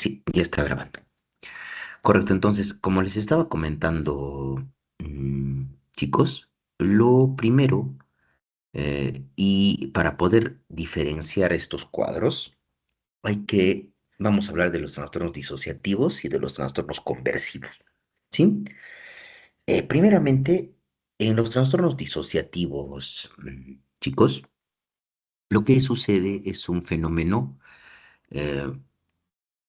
Sí, ya está grabando. Correcto, entonces, como les estaba comentando, chicos, lo primero, y para poder diferenciar estos cuadros, vamos a hablar de los trastornos disociativos y de los trastornos conversivos, ¿sí? Primeramente, en los trastornos disociativos, chicos, lo que sucede es un fenómeno eh,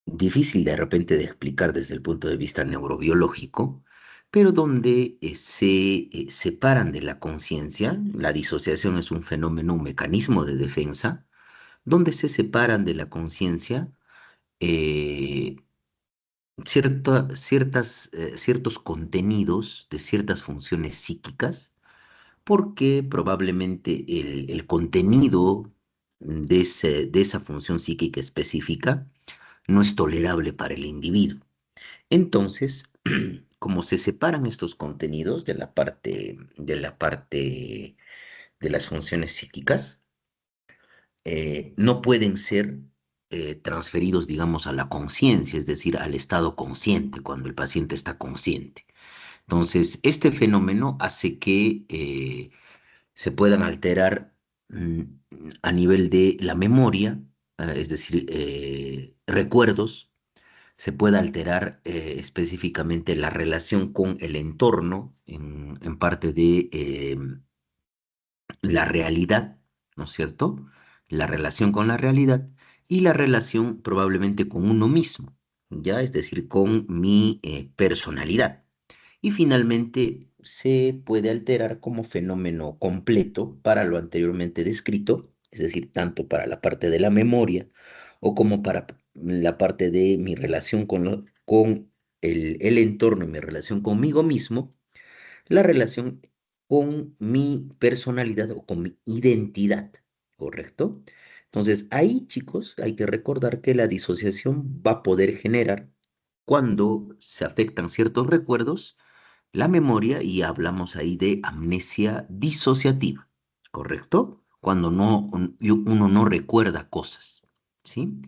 difícil de repente de explicar desde el punto de vista neurobiológico, pero donde se separan de la conciencia. La disociación es un fenómeno, un mecanismo de defensa, donde se separan de la conciencia eh, ciertos contenidos de ciertas funciones psíquicas, porque probablemente el contenido de esa función psíquica específica no es tolerable para el individuo. Entonces, como se separan estos contenidos de la parte de las funciones psíquicas, no pueden ser transferidos, digamos, a la conciencia, es decir, al estado consciente, cuando el paciente está consciente. Entonces, este fenómeno hace que se puedan alterar mm, a nivel de la memoria, es decir, recuerdos. Se puede alterar específicamente la relación con el entorno en parte de la realidad, ¿no es cierto? La relación con la realidad y la relación probablemente con uno mismo, ¿ya? Es decir, con mi personalidad. Y finalmente se puede alterar como fenómeno completo para lo anteriormente descrito, es decir, tanto para la parte de la memoria o como para la parte de mi relación con el entorno y mi relación conmigo mismo, la relación con mi personalidad o con mi identidad, ¿correcto? Entonces, ahí, chicos, hay que recordar que la disociación va a poder generar cuando se afectan ciertos recuerdos, la memoria, y hablamos ahí de amnesia disociativa, ¿correcto? Cuando uno no recuerda cosas, ¿sí?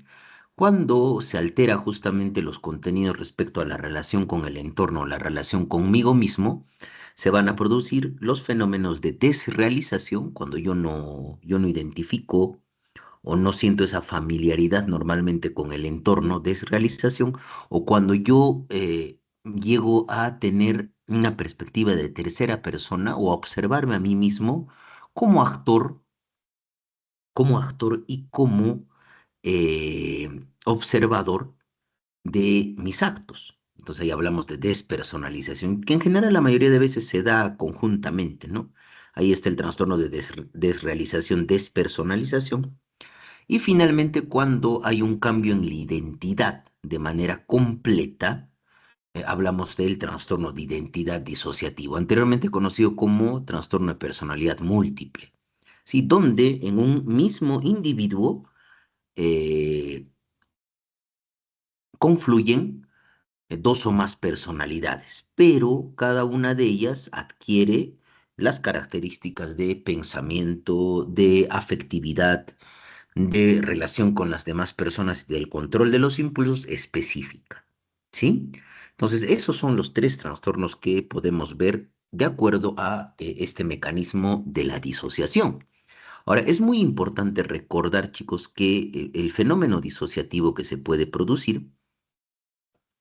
Cuando se altera justamente los contenidos respecto a la relación con el entorno, la relación conmigo mismo, se van a producir los fenómenos de desrealización, cuando yo no identifico o no siento esa familiaridad normalmente con el entorno, desrealización, o cuando yo llego a tener una perspectiva de tercera persona o a observarme a mí mismo como actor, como actor y como observador de mis actos. Entonces ahí hablamos de despersonalización, que en general la mayoría de veces se da conjuntamente, ¿no? Ahí está el trastorno de desrealización, despersonalización. Y finalmente, cuando hay un cambio en la identidad de manera completa, hablamos del trastorno de identidad disociativo, anteriormente conocido como trastorno de personalidad múltiple, ¿sí? Donde en un mismo individuo eh, confluyen dos o más personalidades, pero cada una de ellas adquiere las características de pensamiento, de afectividad, de relación con las demás personas y del control de los impulsos específica, ¿sí? Entonces, esos son los tres trastornos que podemos ver de acuerdo a este mecanismo de la disociación. Ahora, es muy importante recordar, chicos, que el fenómeno disociativo que se puede producir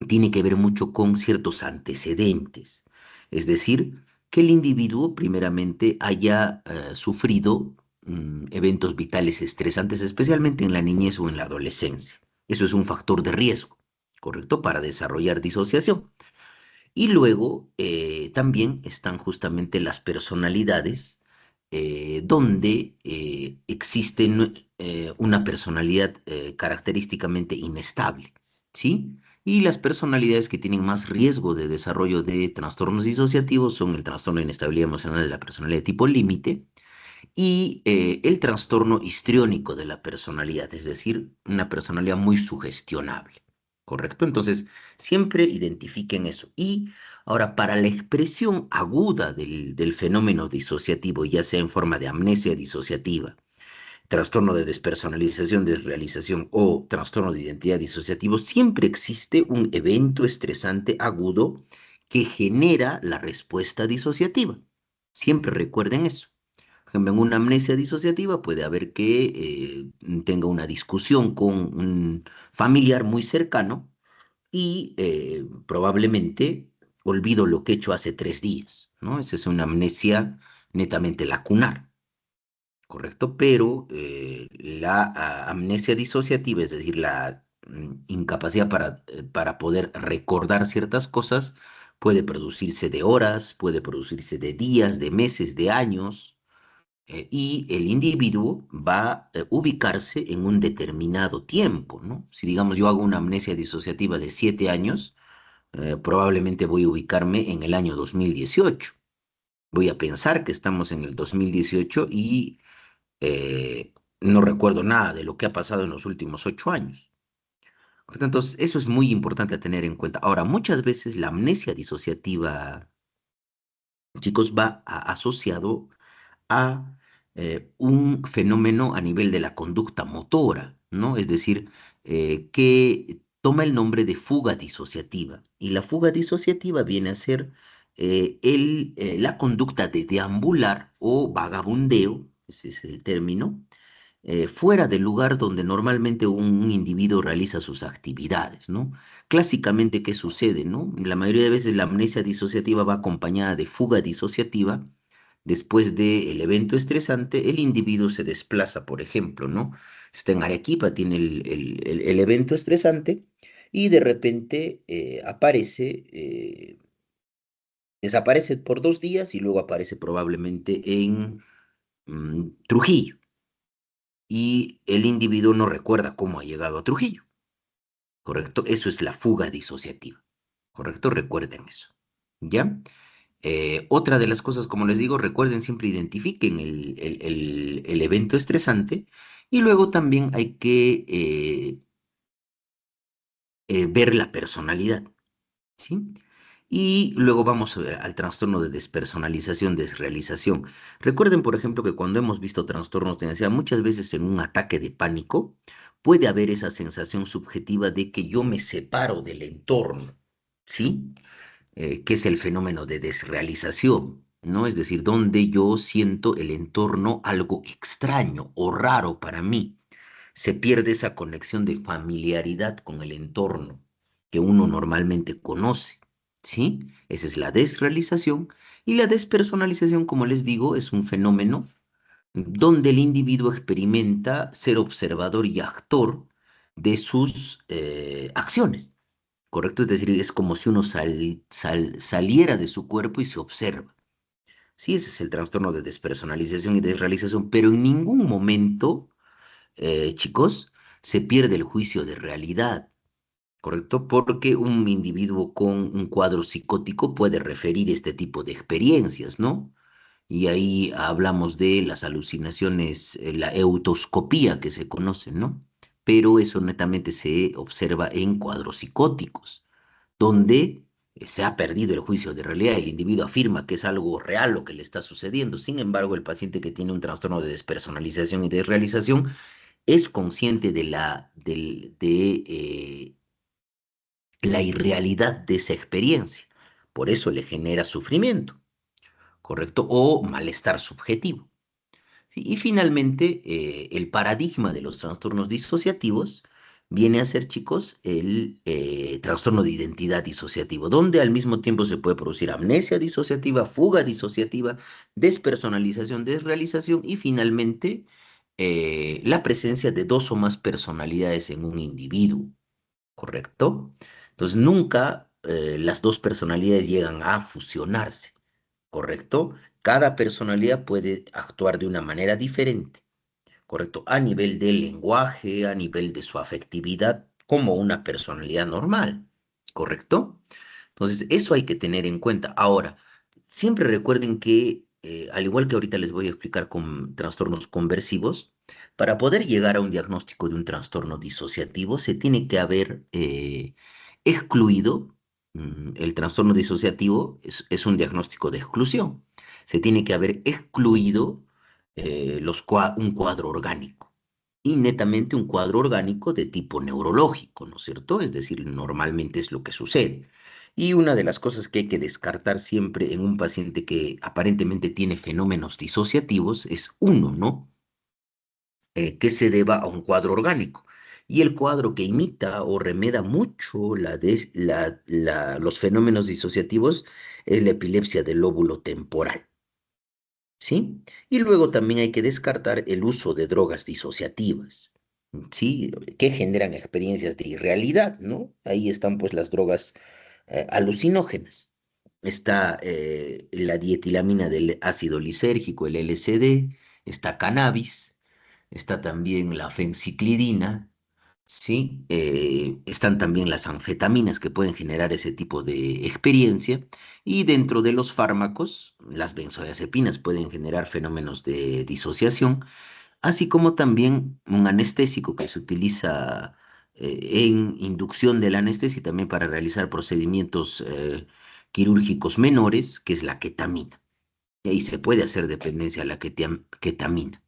tiene que ver mucho con ciertos antecedentes. Es decir, que el individuo primeramente haya sufrido eventos vitales estresantes, especialmente en la niñez o en la adolescencia. Eso es un factor de riesgo, ¿correcto? Para desarrollar disociación. Y luego también están justamente las personalidades, donde existe una personalidad característicamente inestable, ¿sí? Y las personalidades que tienen más riesgo de desarrollo de trastornos disociativos son el trastorno de inestabilidad emocional de la personalidad de tipo límite y el trastorno histriónico de la personalidad, es decir, una personalidad muy sugestionable, ¿correcto? Entonces, siempre identifiquen eso. Y ahora, para la expresión aguda del fenómeno disociativo, ya sea en forma de amnesia disociativa, trastorno de despersonalización, desrealización o trastorno de identidad disociativo, siempre existe un evento estresante agudo que genera la respuesta disociativa. Siempre recuerden eso. Por ejemplo, en una amnesia disociativa puede haber que tenga una discusión con un familiar muy cercano y probablemente olvido lo que he hecho hace 3 días, ¿no? Esa es una amnesia netamente lacunar. ¿Correcto? Pero la amnesia disociativa, es decir, la incapacidad para poder recordar ciertas cosas, puede producirse de horas, puede producirse de días, de meses, de años, y el individuo va a ubicarse en un determinado tiempo, ¿no? Si digamos yo hago una amnesia disociativa de 7 años, probablemente voy a ubicarme en el año 2018. Voy a pensar que estamos en el 2018 y no recuerdo nada de lo que ha pasado en los últimos 8 años. Entonces, eso es muy importante a tener en cuenta. Ahora, muchas veces la amnesia disociativa, chicos, va asociado a un fenómeno a nivel de la conducta motora, ¿no? Es decir, que toma el nombre de fuga disociativa. Y la fuga disociativa viene a ser la conducta de deambular o vagabundeo, ese es el término, fuera del lugar donde normalmente un individuo realiza sus actividades, ¿no? Clásicamente, ¿qué sucede, no? La mayoría de veces la amnesia disociativa va acompañada de fuga disociativa. Después del evento estresante, el individuo se desplaza, por ejemplo, ¿no? Está en Arequipa, tiene el evento estresante y de repente desaparece por 2 días y luego aparece probablemente en Trujillo y el individuo no recuerda cómo ha llegado a Trujillo, ¿correcto? Eso es la fuga disociativa, ¿correcto? Recuerden eso, ¿ya? Otra de las cosas, como les digo, recuerden, siempre identifiquen el evento estresante y luego también hay que ver la personalidad, ¿sí? Y luego vamos al trastorno de despersonalización, desrealización. Recuerden, por ejemplo, que cuando hemos visto trastornos de ansiedad, muchas veces en un ataque de pánico puede haber esa sensación subjetiva de que yo me separo del entorno, ¿sí? Que es el fenómeno de desrealización, ¿no? Es decir, donde yo siento el entorno algo extraño o raro para mí. Se pierde esa conexión de familiaridad con el entorno que uno normalmente conoce, ¿sí? Esa es la desrealización. Y la despersonalización, como les digo, es un fenómeno donde el individuo experimenta ser observador y actor de sus acciones, ¿correcto? Es decir, es como si uno saliera de su cuerpo y se observa. Sí, ese es el trastorno de despersonalización y desrealización, pero en ningún momento, chicos, se pierde el juicio de realidad, ¿correcto? Porque un individuo con un cuadro psicótico puede referir este tipo de experiencias, ¿no? Y ahí hablamos de las alucinaciones, la eutoscopía que se conoce, ¿no? Pero eso netamente se observa en cuadros psicóticos donde se ha perdido el juicio de realidad. El individuo afirma que es algo real lo que le está sucediendo. Sin embargo, el paciente que tiene un trastorno de despersonalización y desrealización es consciente de la irrealidad de esa experiencia. Por eso le genera sufrimiento, ¿correcto? O malestar subjetivo. ¿Sí? Y finalmente, el paradigma de los trastornos disociativos viene a ser, chicos, el trastorno de identidad disociativo, donde al mismo tiempo se puede producir amnesia disociativa, fuga disociativa, despersonalización, desrealización y finalmente la presencia de dos o más personalidades en un individuo, ¿correcto? Entonces, nunca las dos personalidades llegan a fusionarse. ¿Correcto? Cada personalidad puede actuar de una manera diferente, ¿correcto? A nivel del lenguaje, a nivel de su afectividad, como una personalidad normal, ¿correcto? Entonces, eso hay que tener en cuenta. Ahora, siempre recuerden que, al igual que ahorita les voy a explicar con trastornos conversivos, para poder llegar a un diagnóstico de un trastorno disociativo, se tiene que haber excluido, el trastorno disociativo es un diagnóstico de exclusión, se tiene que haber excluido un cuadro orgánico. Y netamente un cuadro orgánico de tipo neurológico, ¿no es cierto? Es decir, normalmente es lo que sucede. Y una de las cosas que hay que descartar siempre en un paciente que aparentemente tiene fenómenos disociativos es uno, ¿no? Que se deba a un cuadro orgánico. Y el cuadro que imita o remeda mucho los fenómenos disociativos es la epilepsia del lóbulo temporal. ¿Sí? Y luego también hay que descartar el uso de drogas disociativas, ¿sí? Que generan experiencias de irrealidad, ¿no? Ahí están pues las drogas alucinógenas. Está la dietilamina del ácido lisérgico, el LSD, está cannabis, está también la fenciclidina, ¿sí? Están también las anfetaminas que pueden generar ese tipo de experiencia. Y dentro de los fármacos, las benzodiazepinas pueden generar fenómenos de disociación, así como también un anestésico que se utiliza en inducción de la anestesia y también para realizar procedimientos quirúrgicos menores, que es la ketamina. Y ahí se puede hacer dependencia a la ketamina.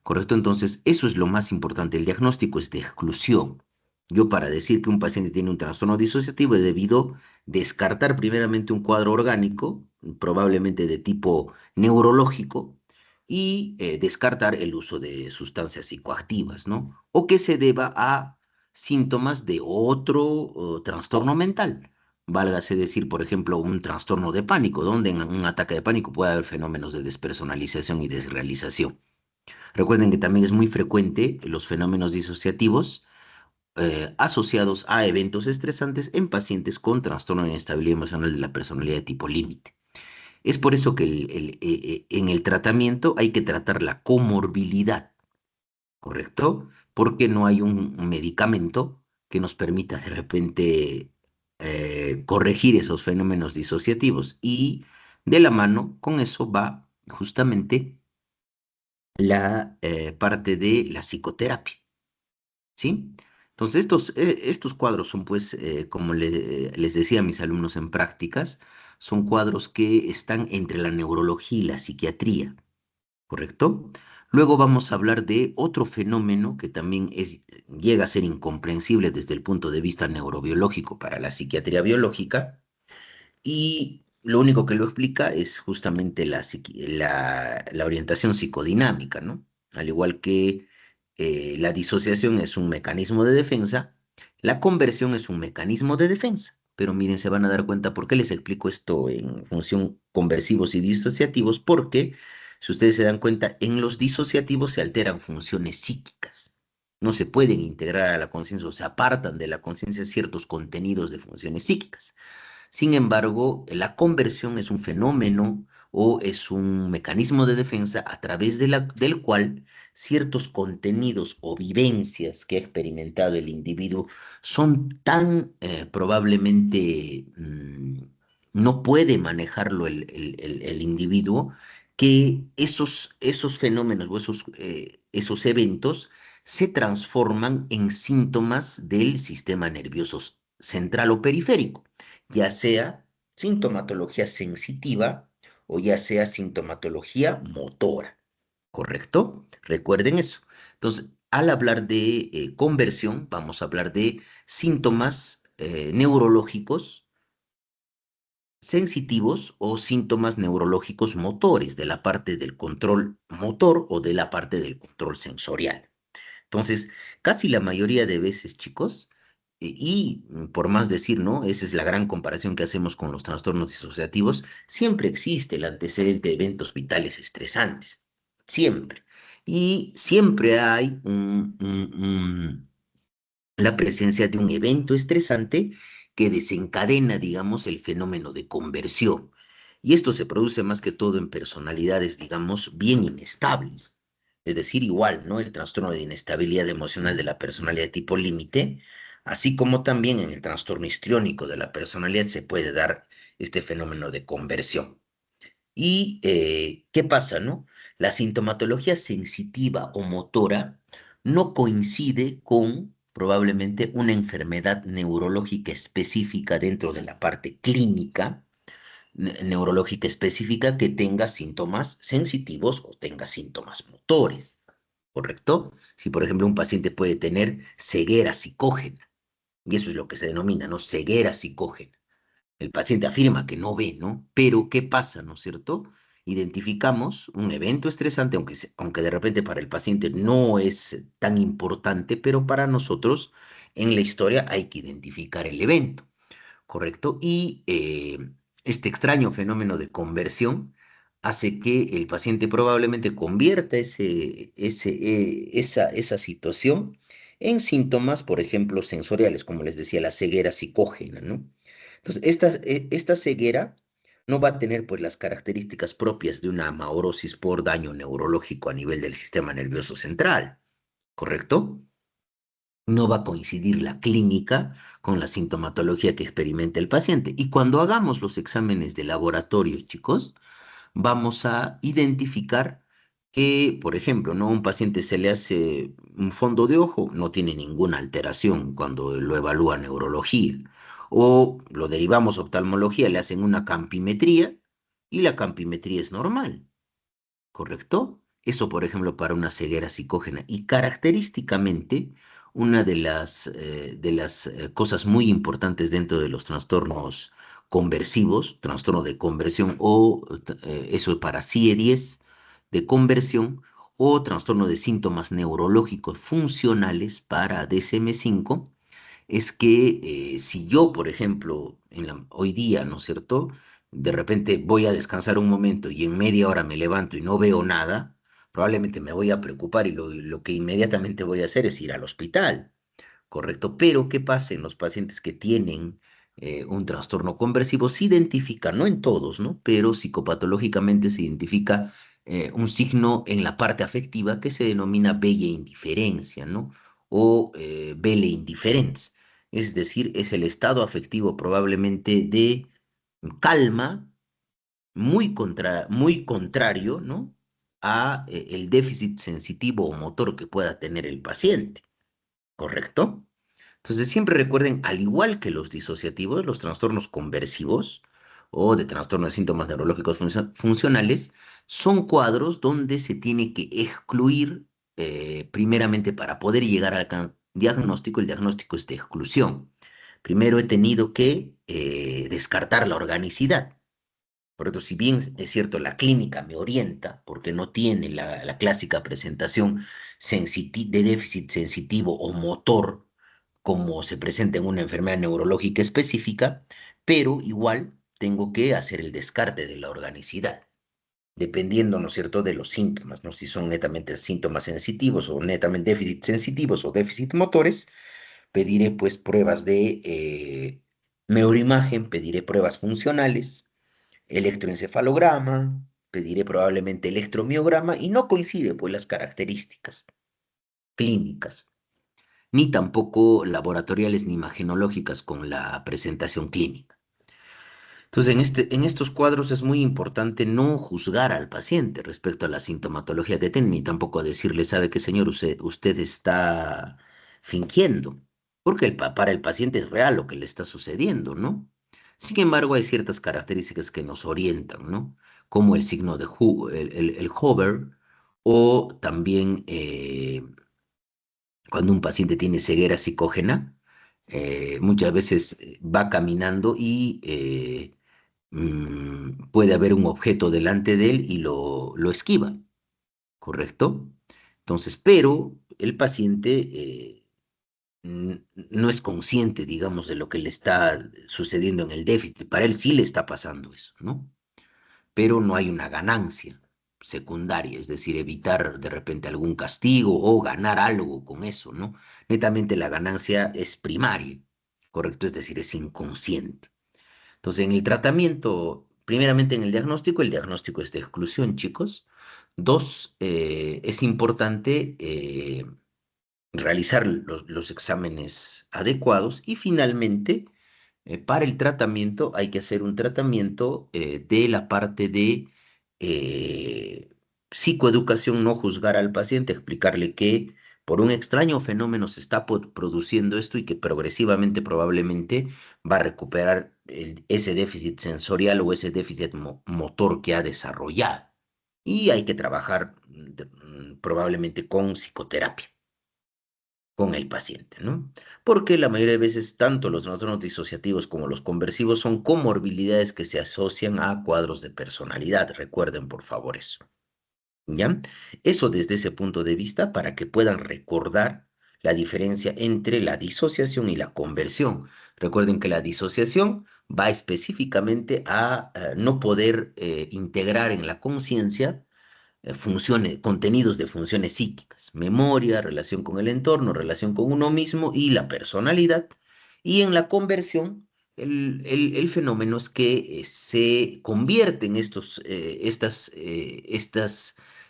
¿Correcto? Entonces, eso es lo más importante. El diagnóstico es de exclusión. Yo para decir que un paciente tiene un trastorno disociativo he debido descartar primeramente un cuadro orgánico, probablemente de tipo neurológico, y descartar el uso de sustancias psicoactivas, ¿no? O que se deba a síntomas de otro trastorno mental. Válgase decir, por ejemplo, un trastorno de pánico, donde en un ataque de pánico puede haber fenómenos de despersonalización y desrealización. Recuerden que también es muy frecuente los fenómenos disociativos asociados a eventos estresantes en pacientes con trastorno de inestabilidad emocional de la personalidad de tipo límite. Es por eso que en el tratamiento hay que tratar la comorbilidad, ¿correcto? Porque no hay un medicamento que nos permita de repente corregir esos fenómenos disociativos. Y de la mano con eso va justamente la parte de la psicoterapia, ¿sí? Entonces, estos cuadros son, pues, como les decía a mis alumnos en prácticas, son cuadros que están entre la neurología y la psiquiatría, ¿correcto? Luego vamos a hablar de otro fenómeno que también llega a ser incomprensible desde el punto de vista neurobiológico para la psiquiatría biológica, y lo único que lo explica es justamente la orientación psicodinámica, ¿no? Al igual que la disociación es un mecanismo de defensa, la conversión es un mecanismo de defensa. Pero miren, se van a dar cuenta por qué les explico esto en función conversivos y disociativos, porque si ustedes se dan cuenta, en los disociativos se alteran funciones psíquicas. No se pueden integrar a la conciencia o se apartan de la conciencia ciertos contenidos de funciones psíquicas. Sin embargo, la conversión es un fenómeno o es un mecanismo de defensa a través del cual ciertos contenidos o vivencias que ha experimentado el individuo son tan probablemente no puede manejarlo el individuo, que esos fenómenos o esos eventos se transforman en síntomas del sistema nervioso central o periférico, ya sea sintomatología sensitiva o ya sea sintomatología motora, ¿correcto? Recuerden eso. Entonces, al hablar de conversión, vamos a hablar de síntomas neurológicos sensitivos o síntomas neurológicos motores de la parte del control motor o de la parte del control sensorial. Entonces, casi la mayoría de veces, chicos, por más decir, ¿no? Esa es la gran comparación que hacemos con los trastornos disociativos, siempre existe el antecedente de eventos vitales estresantes, siempre. Y siempre hay la presencia de un evento estresante que desencadena, digamos, el fenómeno de conversión. Y esto se produce más que todo en personalidades, digamos, bien inestables. Es decir, igual, ¿no? El trastorno de inestabilidad emocional de la personalidad tipo límite, así como también en el trastorno histriónico de la personalidad se puede dar este fenómeno de conversión. ¿Y qué pasa, no? La sintomatología sensitiva o motora no coincide con probablemente una enfermedad neurológica específica dentro de la parte clínica neurológica específica que tenga síntomas sensitivos o tenga síntomas motores, ¿correcto? Si, por ejemplo, un paciente puede tener ceguera psicógena, y eso es lo que se denomina, ¿no? Ceguera psicógena. El paciente afirma que no ve, ¿no? Pero ¿qué pasa, no es cierto? Identificamos un evento estresante, aunque de repente para el paciente no es tan importante, pero para nosotros en la historia hay que identificar el evento. ¿Correcto? Y este extraño fenómeno de conversión hace que el paciente probablemente convierta esa situación en síntomas, por ejemplo, sensoriales, como les decía, la ceguera psicógena, ¿no? Entonces, esta ceguera no va a tener pues las características propias de una amaurosis por daño neurológico a nivel del sistema nervioso central, ¿correcto? No va a coincidir la clínica con la sintomatología que experimenta el paciente. Y cuando hagamos los exámenes de laboratorio, chicos, vamos a identificar que, por ejemplo, ¿no? Un paciente se le hace un fondo de ojo, no tiene ninguna alteración cuando lo evalúa neurología. O lo derivamos a oftalmología, le hacen una campimetría y la campimetría es normal. ¿Correcto? Eso, por ejemplo, para una ceguera psicógena. Y característicamente, una de las cosas muy importantes dentro de los trastornos conversivos, trastorno de conversión o eso para CIE-10 de conversión o trastorno de síntomas neurológicos funcionales para DSM-5 es que si yo, por ejemplo, hoy día, ¿no es cierto? De repente voy a descansar un momento y en media hora me levanto y no veo nada, probablemente me voy a preocupar y lo que inmediatamente voy a hacer es ir al hospital. Correcto, pero ¿qué pasa en los pacientes que tienen un trastorno conversivo? Se identifica, no en todos, ¿no? Pero psicopatológicamente se identifica un signo en la parte afectiva que se denomina bella indiferencia, ¿no? O belle indiference. Es decir, es el estado afectivo probablemente de calma, muy contrario, ¿no? A el déficit sensitivo o motor que pueda tener el paciente, ¿correcto? Entonces, siempre recuerden, al igual que los disociativos, los trastornos conversivos o de trastorno de síntomas neurológicos funcionales son cuadros donde se tiene que excluir, primeramente para poder llegar al diagnóstico, el diagnóstico es de exclusión. Primero he tenido que descartar la organicidad. Por eso, si bien es cierto, la clínica me orienta porque no tiene la clásica presentación de déficit sensitivo o motor como se presenta en una enfermedad neurológica específica, pero igual tengo que hacer el descarte de la organicidad, dependiendo, ¿no es cierto?, de los síntomas, ¿no? Si son netamente síntomas sensitivos o netamente déficit sensitivos o déficit motores, pediré pues pruebas de neuroimagen, pediré pruebas funcionales, electroencefalograma, pediré probablemente electromiograma y no coincide pues las características clínicas ni tampoco laboratoriales ni imagenológicas con la presentación clínica. Entonces, en estos cuadros es muy importante no juzgar al paciente respecto a la sintomatología que tiene, ni tampoco decirle, sabe qué, señor, usted está fingiendo, porque para el paciente es real lo que le está sucediendo, ¿no? Sin embargo, hay ciertas características que nos orientan, ¿no? Como el signo de el hover, o también cuando un paciente tiene ceguera psicógena, muchas veces va caminando y puede haber un objeto delante de él y lo esquiva, ¿correcto? Entonces, pero el paciente no es consciente, digamos, de lo que le está sucediendo en el déficit. Para él sí le está pasando eso, ¿no? Pero no hay una ganancia secundaria, es decir, evitar de repente algún castigo o ganar algo con eso, ¿no? Netamente la ganancia es primaria, ¿correcto? Es decir, es inconsciente. Entonces, en el tratamiento, primeramente en el diagnóstico es de exclusión, chicos. Dos, es importante realizar los exámenes adecuados y finalmente, para el tratamiento hay que hacer un tratamiento de la parte de eh, psicoeducación, no juzgar al paciente, explicarle que por un extraño fenómeno se está produciendo esto y que progresivamente probablemente va a recuperar ese déficit sensorial o ese déficit motor que ha desarrollado. Y hay que trabajar probablemente con psicoterapia con el paciente, ¿no? Porque la mayoría de veces tanto los trastornos disociativos como los conversivos son comorbilidades que se asocian a cuadros de personalidad. Recuerden, por favor, eso. ¿Ya? Eso desde ese punto de vista para que puedan recordar la diferencia entre la disociación y la conversión. Recuerden que la disociación va específicamente a no poder integrar en la conciencia funciones, contenidos de funciones psíquicas, memoria, relación con el entorno, relación con uno mismo y la personalidad. Y en la conversión, el fenómeno es que se convierten estas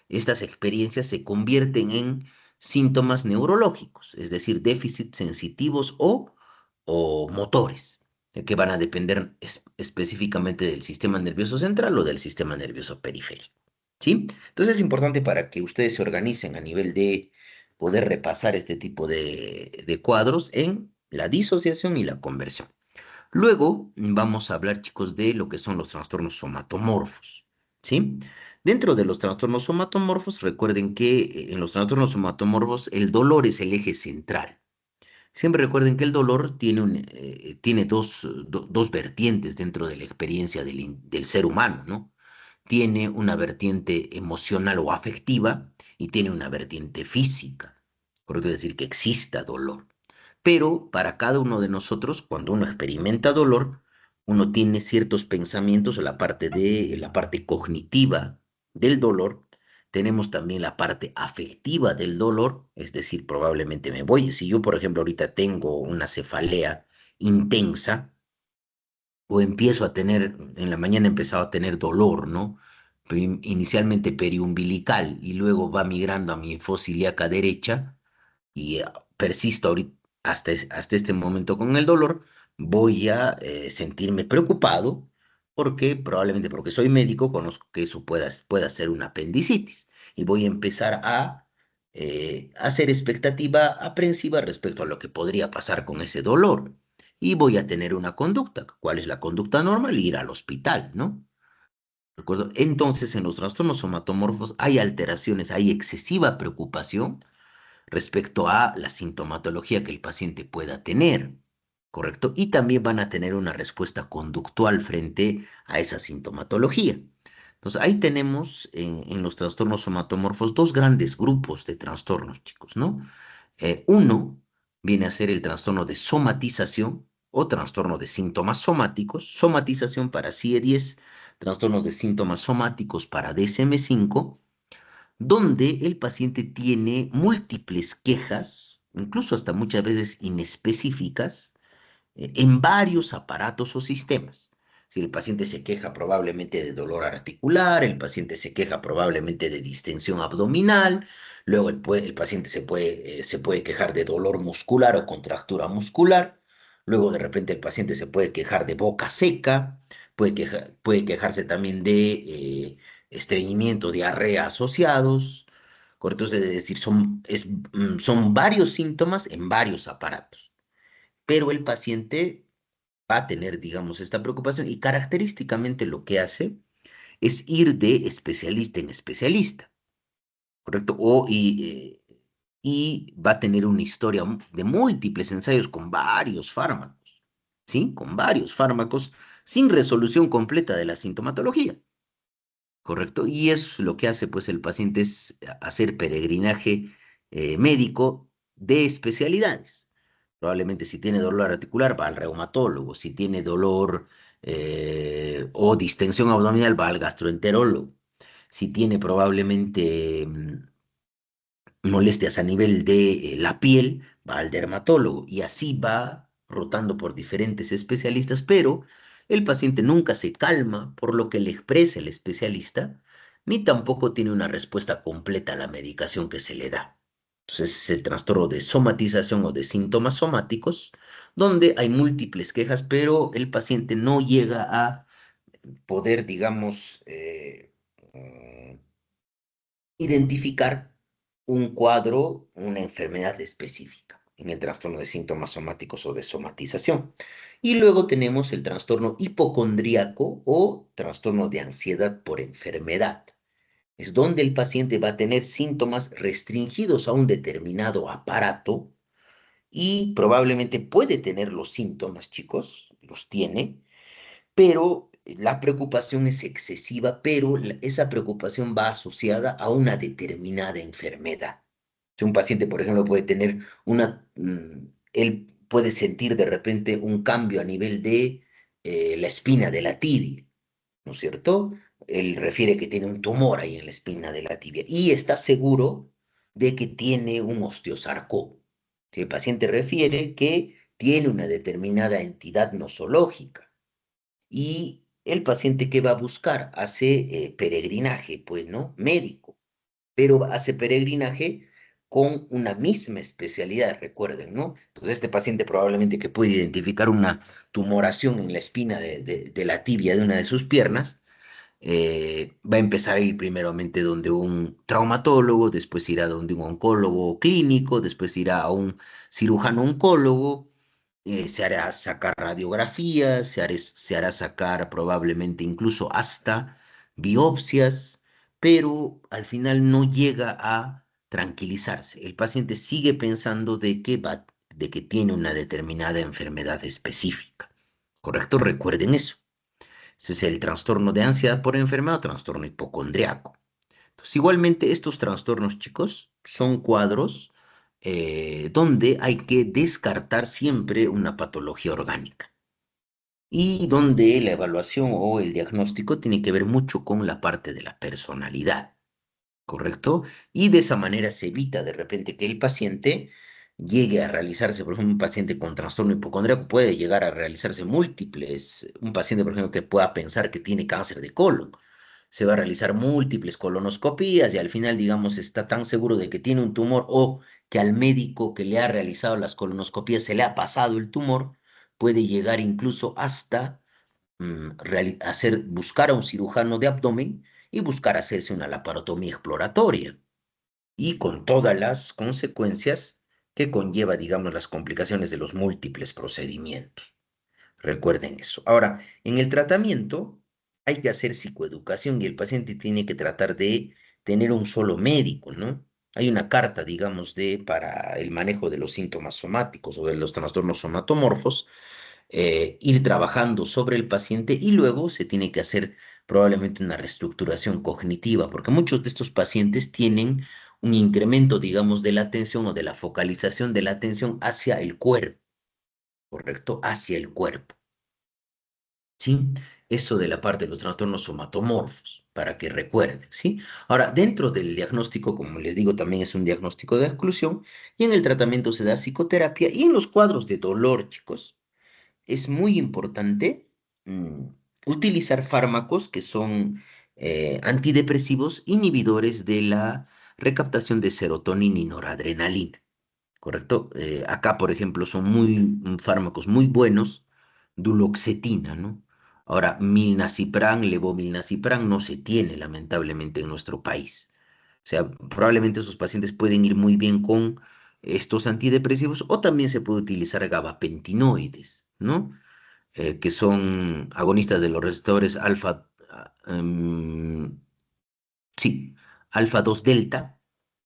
experiencias se convierten en síntomas neurológicos, es decir, déficits sensitivos o motores, que van a depender específicamente del sistema nervioso central o del sistema nervioso periférico. ¿Sí? Entonces es importante para que ustedes se organicen a nivel de poder repasar este tipo de cuadros en la disociación y la conversión. Luego vamos a hablar, chicos, de lo que son los trastornos somatomorfos. ¿Sí? Dentro de los trastornos somatomorfos, recuerden que en los trastornos somatomorfos el dolor es el eje central. Siempre recuerden que el dolor tiene dos vertientes dentro de la experiencia del ser humano, ¿no? Tiene una vertiente emocional o afectiva y tiene una vertiente física. Correcto decir que exista dolor. Pero para cada uno de nosotros, cuando uno experimenta dolor, uno tiene ciertos pensamientos, la parte cognitiva del dolor. Tenemos también la parte afectiva del dolor, es decir, probablemente me voy. Si yo, por ejemplo, ahorita tengo una cefalea intensa, o empiezo a tener, en la mañana he empezado a tener dolor, ¿no? Inicialmente periumbilical y luego va migrando a mi fosa ilíaca derecha y persisto ahorita hasta este momento con el dolor, voy a sentirme preocupado porque probablemente porque soy médico conozco que eso pueda ser una apendicitis y voy a empezar a hacer expectativa aprensiva respecto a lo que podría pasar con ese dolor y voy a tener una conducta. ¿Cuál es la conducta normal? Ir al hospital, ¿no? ¿Recuerdo? Entonces, en los trastornos somatomorfos hay alteraciones, hay excesiva preocupación respecto a la sintomatología que el paciente pueda tener, ¿correcto? Y también van a tener una respuesta conductual frente a esa sintomatología. Entonces, ahí tenemos en los trastornos somatomorfos dos grandes grupos de trastornos, chicos, ¿no? Uno viene a ser el trastorno de somatización o trastorno de síntomas somáticos, somatización para CIE-10, trastornos de síntomas somáticos para DSM-5, donde el paciente tiene múltiples quejas, incluso hasta muchas veces inespecíficas, en varios aparatos o sistemas. Si el paciente se queja probablemente de dolor articular, el paciente se queja probablemente de distensión abdominal, luego el paciente se puede quejar de dolor muscular o contractura muscular, luego de repente el paciente se puede quejar de boca seca, puede quejarse también de estreñimiento, diarrea asociados, ¿correcto? Es decir, son varios síntomas en varios aparatos, pero el paciente va a tener, digamos, esta preocupación y característicamente lo que hace es ir de especialista en especialista, ¿correcto? Y va a tener una historia de múltiples ensayos con varios fármacos, ¿sí? Con varios fármacos sin resolución completa de la sintomatología, ¿correcto? Y es lo que hace, pues, el paciente es hacer peregrinaje médico de especialidades. Probablemente si tiene dolor articular va al reumatólogo, si tiene dolor o distensión abdominal va al gastroenterólogo, si tiene probablemente molestias a nivel de la piel va al dermatólogo y así va rotando por diferentes especialistas, pero el paciente nunca se calma por lo que le expresa el especialista, ni tampoco tiene una respuesta completa a la medicación que se le da. Entonces, es el trastorno de somatización o de síntomas somáticos, donde hay múltiples quejas, pero el paciente no llega a poder, digamos, identificar un cuadro, una enfermedad específica, en el trastorno de síntomas somáticos o de somatización. Y luego tenemos el trastorno hipocondríaco o trastorno de ansiedad por enfermedad. Es donde el paciente va a tener síntomas restringidos a un determinado aparato y probablemente puede tener los síntomas, chicos, los tiene, pero la preocupación es excesiva, pero esa preocupación va asociada a una determinada enfermedad. Si un paciente, por ejemplo, puede tener él puede sentir de repente un cambio a nivel de la espina de la tibia, ¿no es cierto? Él refiere que tiene un tumor ahí en la espina de la tibia y está seguro de que tiene un osteosarcoma. Si el paciente refiere que tiene una determinada entidad nosológica y el paciente que va a buscar hace peregrinaje, pues, ¿no? Médico, pero hace peregrinaje con una misma especialidad, recuerden, ¿no? Entonces este paciente probablemente que puede identificar una tumoración en la espina de la tibia de una de sus piernas, va a empezar a ir primeramente donde un traumatólogo, después irá donde un oncólogo clínico, después irá a un cirujano oncólogo, se hará sacar radiografías, se hará sacar probablemente incluso hasta biopsias, pero al final no llega a tranquilizarse. El paciente sigue pensando de que tiene una determinada enfermedad específica. ¿Correcto? Recuerden eso. Ese es el trastorno de ansiedad por enfermedad o trastorno hipocondriaco. Entonces, igualmente, estos trastornos, chicos, son cuadros donde hay que descartar siempre una patología orgánica y donde la evaluación o el diagnóstico tiene que ver mucho con la parte de la personalidad. ¿Correcto? Y de esa manera se evita de repente que el paciente llegue a realizarse, por ejemplo, un paciente con trastorno hipocondríaco puede llegar a realizarse múltiples, un paciente, por ejemplo, que pueda pensar que tiene cáncer de colon. Se va a realizar múltiples colonoscopías y al final, digamos, está tan seguro de que tiene un tumor o que al médico que le ha realizado las colonoscopías se le ha pasado el tumor, puede llegar incluso hasta buscar a un cirujano de abdomen y buscar hacerse una laparotomía exploratoria y con todas las consecuencias que conlleva, digamos, las complicaciones de los múltiples procedimientos. Recuerden eso. Ahora, en el tratamiento hay que hacer psicoeducación y el paciente tiene que tratar de tener un solo médico, ¿no? Hay una carta, digamos, para el manejo de los síntomas somáticos o de los trastornos somatomorfos, ir trabajando sobre el paciente y luego se tiene que hacer probablemente una reestructuración cognitiva, porque muchos de estos pacientes tienen un incremento, digamos, de la atención o de la focalización de la atención hacia el cuerpo, ¿correcto? Hacia el cuerpo, ¿sí? Eso de la parte de los trastornos somatomorfos, para que recuerden, ¿sí? Ahora, dentro del diagnóstico, como les digo, también es un diagnóstico de exclusión y en el tratamiento se da psicoterapia y en los cuadros de dolor, chicos es muy importante mm, utilizar fármacos que son antidepresivos inhibidores de la recaptación de serotonina y noradrenalina, ¿correcto? Acá, por ejemplo, son fármacos muy buenos, duloxetina, ¿no? Ahora, milnacipran, levomilnacipran no se tiene lamentablemente en nuestro país. O sea, probablemente esos pacientes pueden ir muy bien con estos antidepresivos o también se puede utilizar gabapentinoides, ¿no? Que son agonistas de los receptores sí, alfa 2 delta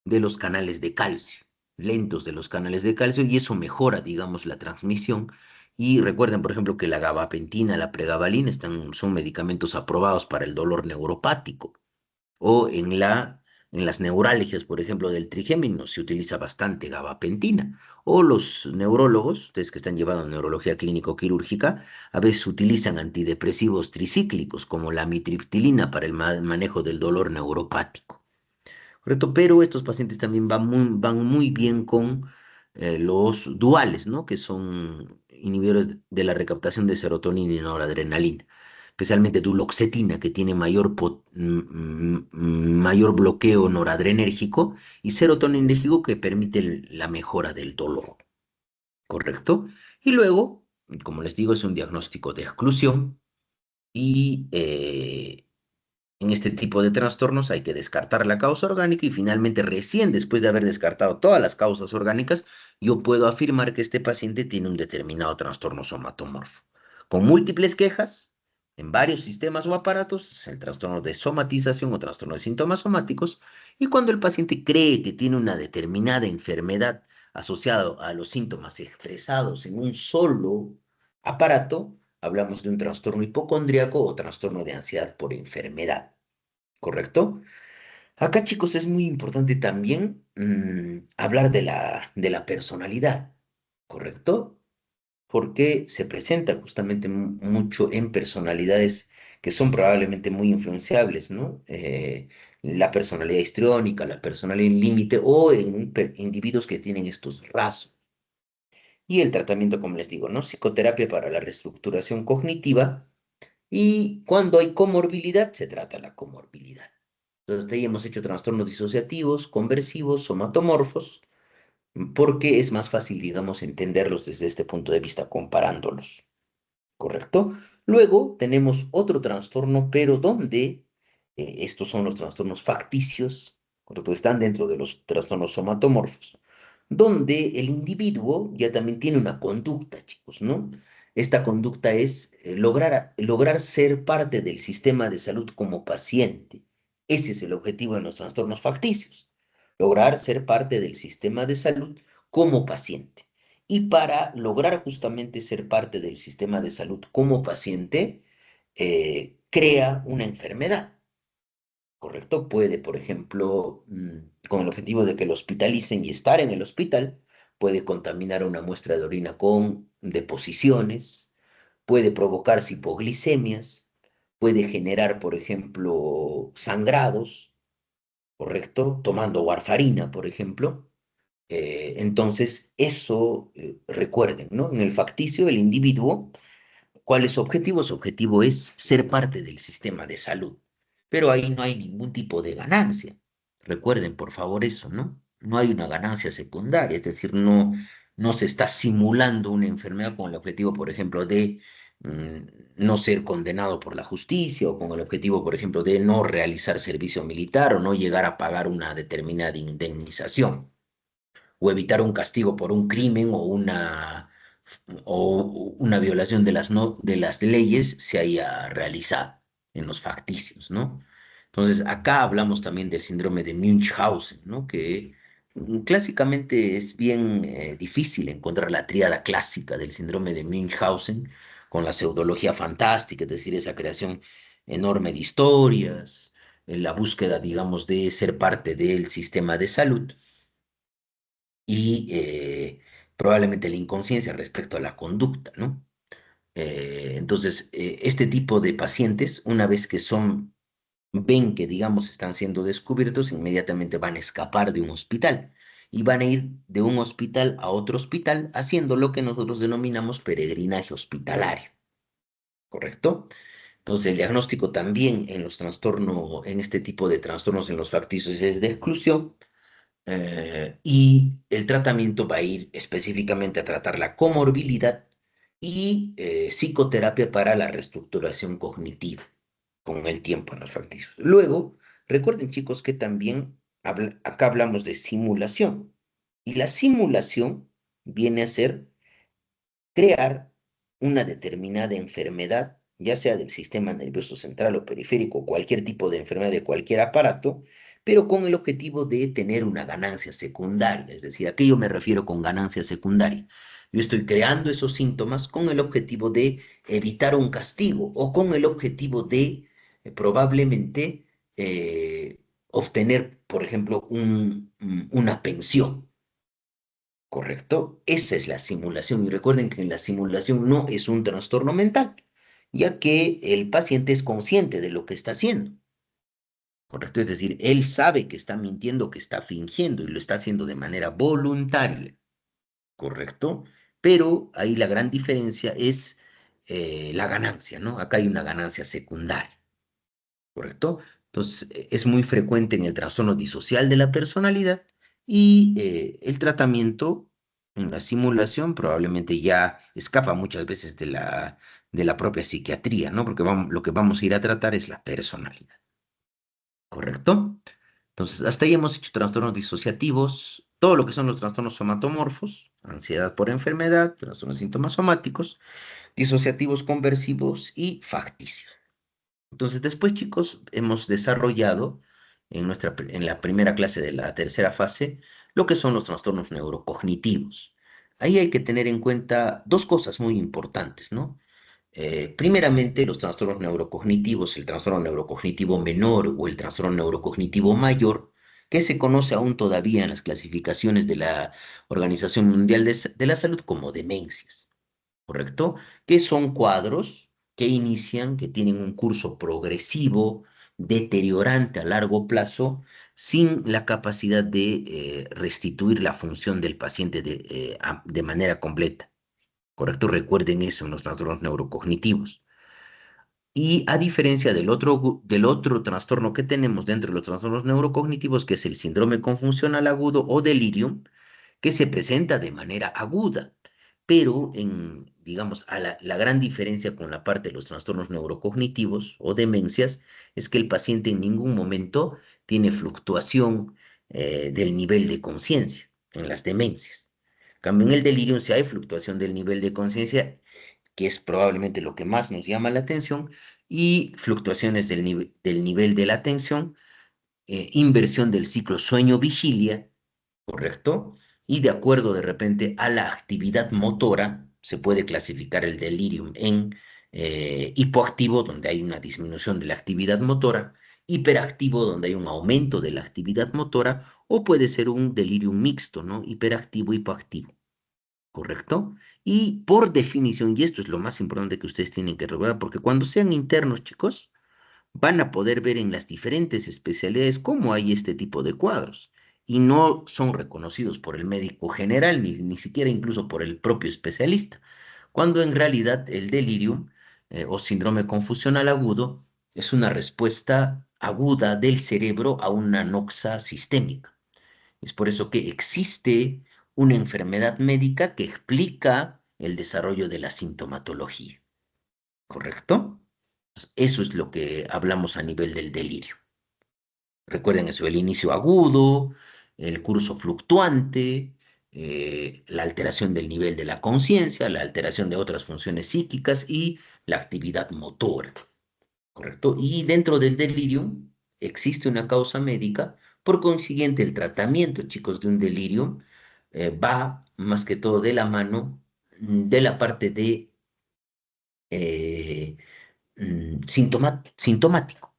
de los canales de calcio, lentos de los canales de calcio, y eso mejora, digamos, la transmisión. Y recuerden, por ejemplo, que la gabapentina, la pregabalina son medicamentos aprobados para el dolor neuropático o en las neuralgias, por ejemplo, del trigémino, se utiliza bastante gabapentina. O los neurólogos, ustedes que están llevando neurología clínico-quirúrgica, a veces utilizan antidepresivos tricíclicos como la amitriptilina para el manejo del dolor neuropático. ¿Correcto? Pero estos pacientes también van muy bien con los duales, ¿no? Que son inhibidores de la recaptación de serotonina y noradrenalina, especialmente duloxetina, que tiene mayor bloqueo noradrenérgico, y serotoninérgico, que permite la mejora del dolor, ¿correcto? Y luego, como les digo, es un diagnóstico de exclusión y En este tipo de trastornos hay que descartar la causa orgánica y finalmente recién después de haber descartado todas las causas orgánicas, yo puedo afirmar que este paciente tiene un determinado trastorno somatomorfo. Con múltiples quejas en varios sistemas o aparatos, es el trastorno de somatización o trastorno de síntomas somáticos, y cuando el paciente cree que tiene una determinada enfermedad asociada a los síntomas expresados en un solo aparato, hablamos de un trastorno hipocondríaco o trastorno de ansiedad por enfermedad. ¿Correcto? Acá, chicos, es muy importante también hablar de la personalidad, ¿correcto? Porque se presenta justamente mucho en personalidades que son probablemente muy influenciables, ¿no? La personalidad histriónica, la personalidad límite o en individuos que tienen estos rasgos. Y el tratamiento, como les digo, ¿no? Psicoterapia para la reestructuración cognitiva y cuando hay comorbilidad, se trata la comorbilidad. Entonces, de ahí hemos hecho trastornos disociativos, conversivos, somatomorfos, porque es más fácil, digamos, entenderlos desde este punto de vista comparándolos, ¿correcto? Luego tenemos otro trastorno, pero donde estos son los trastornos facticios, ¿correcto? Están dentro de los trastornos somatomorfos, donde el individuo ya también tiene una conducta, chicos, ¿no? Esta conducta es lograr ser parte del sistema de salud como paciente. Ese es el objetivo de los trastornos facticios, lograr ser parte del sistema de salud como paciente. Y para lograr justamente ser parte del sistema de salud como paciente, crea una enfermedad, ¿correcto? Puede, por ejemplo, con el objetivo de que lo hospitalicen y estar en el hospital, puede contaminar una muestra de orina con deposiciones, puede provocar hipoglicemias, puede generar, por ejemplo, sangrados, ¿correcto? Tomando warfarina, por ejemplo. Entonces, eso, recuerden, ¿no? En el facticio, el individuo, ¿cuál es su objetivo? Su objetivo es ser parte del sistema de salud, pero ahí no hay ningún tipo de ganancia. Recuerden, por favor, eso, ¿no? No hay una ganancia secundaria, es decir, no se está simulando una enfermedad con el objetivo, por ejemplo, de no ser condenado por la justicia o con el objetivo, por ejemplo, de no realizar servicio militar o no llegar a pagar una determinada indemnización o evitar un castigo por un crimen o una violación de las, no, de las leyes se haya realizado en los facticios, ¿no? Entonces, acá hablamos también del síndrome de Munchausen, ¿no? Que clásicamente es bien difícil encontrar la tríada clásica del síndrome de Munchausen con la pseudología fantástica, es decir, esa creación enorme de historias, la búsqueda, digamos, de ser parte del sistema de salud y probablemente la inconsciencia respecto a la conducta, ¿no? Entonces, este tipo de pacientes, una vez que ven que, digamos, están siendo descubiertos, inmediatamente van a escapar de un hospital y van a ir de un hospital a otro hospital haciendo lo que nosotros denominamos peregrinaje hospitalario, ¿correcto? Entonces, el diagnóstico también en los trastornos, en este tipo de trastornos en los facticios es de exclusión. Y el tratamiento va a ir específicamente a tratar la comorbilidad y psicoterapia para la reestructuración cognitiva con el tiempo en los facticios. Luego, recuerden chicos que también acá hablamos de simulación y la simulación viene a ser crear una determinada enfermedad, ya sea del sistema nervioso central o periférico, cualquier tipo de enfermedad de cualquier aparato, pero con el objetivo de tener una ganancia secundaria. Es decir, ¿a qué yo me refiero con ganancia secundaria? Yo estoy creando esos síntomas con el objetivo de evitar un castigo o con el objetivo de probablemente obtener, por ejemplo, una pensión. ¿Correcto? Esa es la simulación. Y recuerden que la simulación no es un trastorno mental, ya que el paciente es consciente de lo que está haciendo. ¿Correcto? Es decir, él sabe que está mintiendo, que está fingiendo y lo está haciendo de manera voluntaria. ¿Correcto? Pero ahí la gran diferencia es la ganancia, ¿no? Acá hay una ganancia secundaria. ¿Correcto? Entonces, es muy frecuente en el trastorno disocial de la personalidad y el tratamiento en la simulación probablemente ya escapa muchas veces de la propia psiquiatría, ¿no? Porque lo que vamos a ir a tratar es la personalidad. ¿correcto? Entonces, hasta ahí hemos hecho trastornos disociativos, todo lo que son los trastornos somatomorfos, ansiedad por enfermedad, trastornos de síntomas somáticos, disociativos conversivos y facticios. Entonces, después, chicos, hemos desarrollado en la primera clase de la tercera fase lo que son los trastornos neurocognitivos. Ahí hay que tener en cuenta dos cosas muy importantes, ¿no? Primeramente, los trastornos neurocognitivos, el trastorno neurocognitivo menor o el trastorno neurocognitivo mayor, que se conoce aún todavía en las clasificaciones de la Organización Mundial de la Salud como demencias. ¿Correcto? Que son cuadros que inician, que tienen un curso progresivo, deteriorante a largo plazo, sin la capacidad de restituir la función del paciente de manera completa. ¿Correcto? Recuerden eso en los trastornos neurocognitivos. Y a diferencia del otro trastorno que tenemos dentro de los trastornos neurocognitivos, que es el síndrome confuncional agudo o delirium, que se presenta de manera aguda, pero digamos, la gran diferencia con la parte de los trastornos neurocognitivos o demencias es que el paciente en ningún momento tiene fluctuación del nivel de conciencia en las demencias. En cambio, en el delirium sí hay fluctuación del nivel de conciencia, que es probablemente lo que más nos llama la atención, y fluctuaciones del nivel de la atención, inversión del ciclo sueño-vigilia, ¿correcto? Y de acuerdo de repente a la actividad motora, se puede clasificar el delirium en hipoactivo, donde hay una disminución de la actividad motora, hiperactivo, donde hay un aumento de la actividad motora, o puede ser un delirium mixto, ¿no? Hiperactivo, hipoactivo, ¿correcto? Y por definición, y esto es lo más importante que ustedes tienen que recordar, porque cuando sean internos, chicos, van a poder ver en las diferentes especialidades cómo hay este tipo de cuadros y no son reconocidos por el médico general ni siquiera incluso por el propio especialista, cuando en realidad el delirium o síndrome confusional agudo es una respuesta aguda del cerebro a una noxa sistémica. Es por eso que existe una enfermedad médica que explica el desarrollo de la sintomatología, ¿correcto? Eso es lo que hablamos a nivel del delirio. Recuerden eso, el inicio agudo, el curso fluctuante, la alteración del nivel de la conciencia, la alteración de otras funciones psíquicas y la actividad motora, ¿correcto? Y dentro del delirium existe una causa médica, por consiguiente el tratamiento, chicos, de un delirium va más que todo de la mano de la parte de sintomático.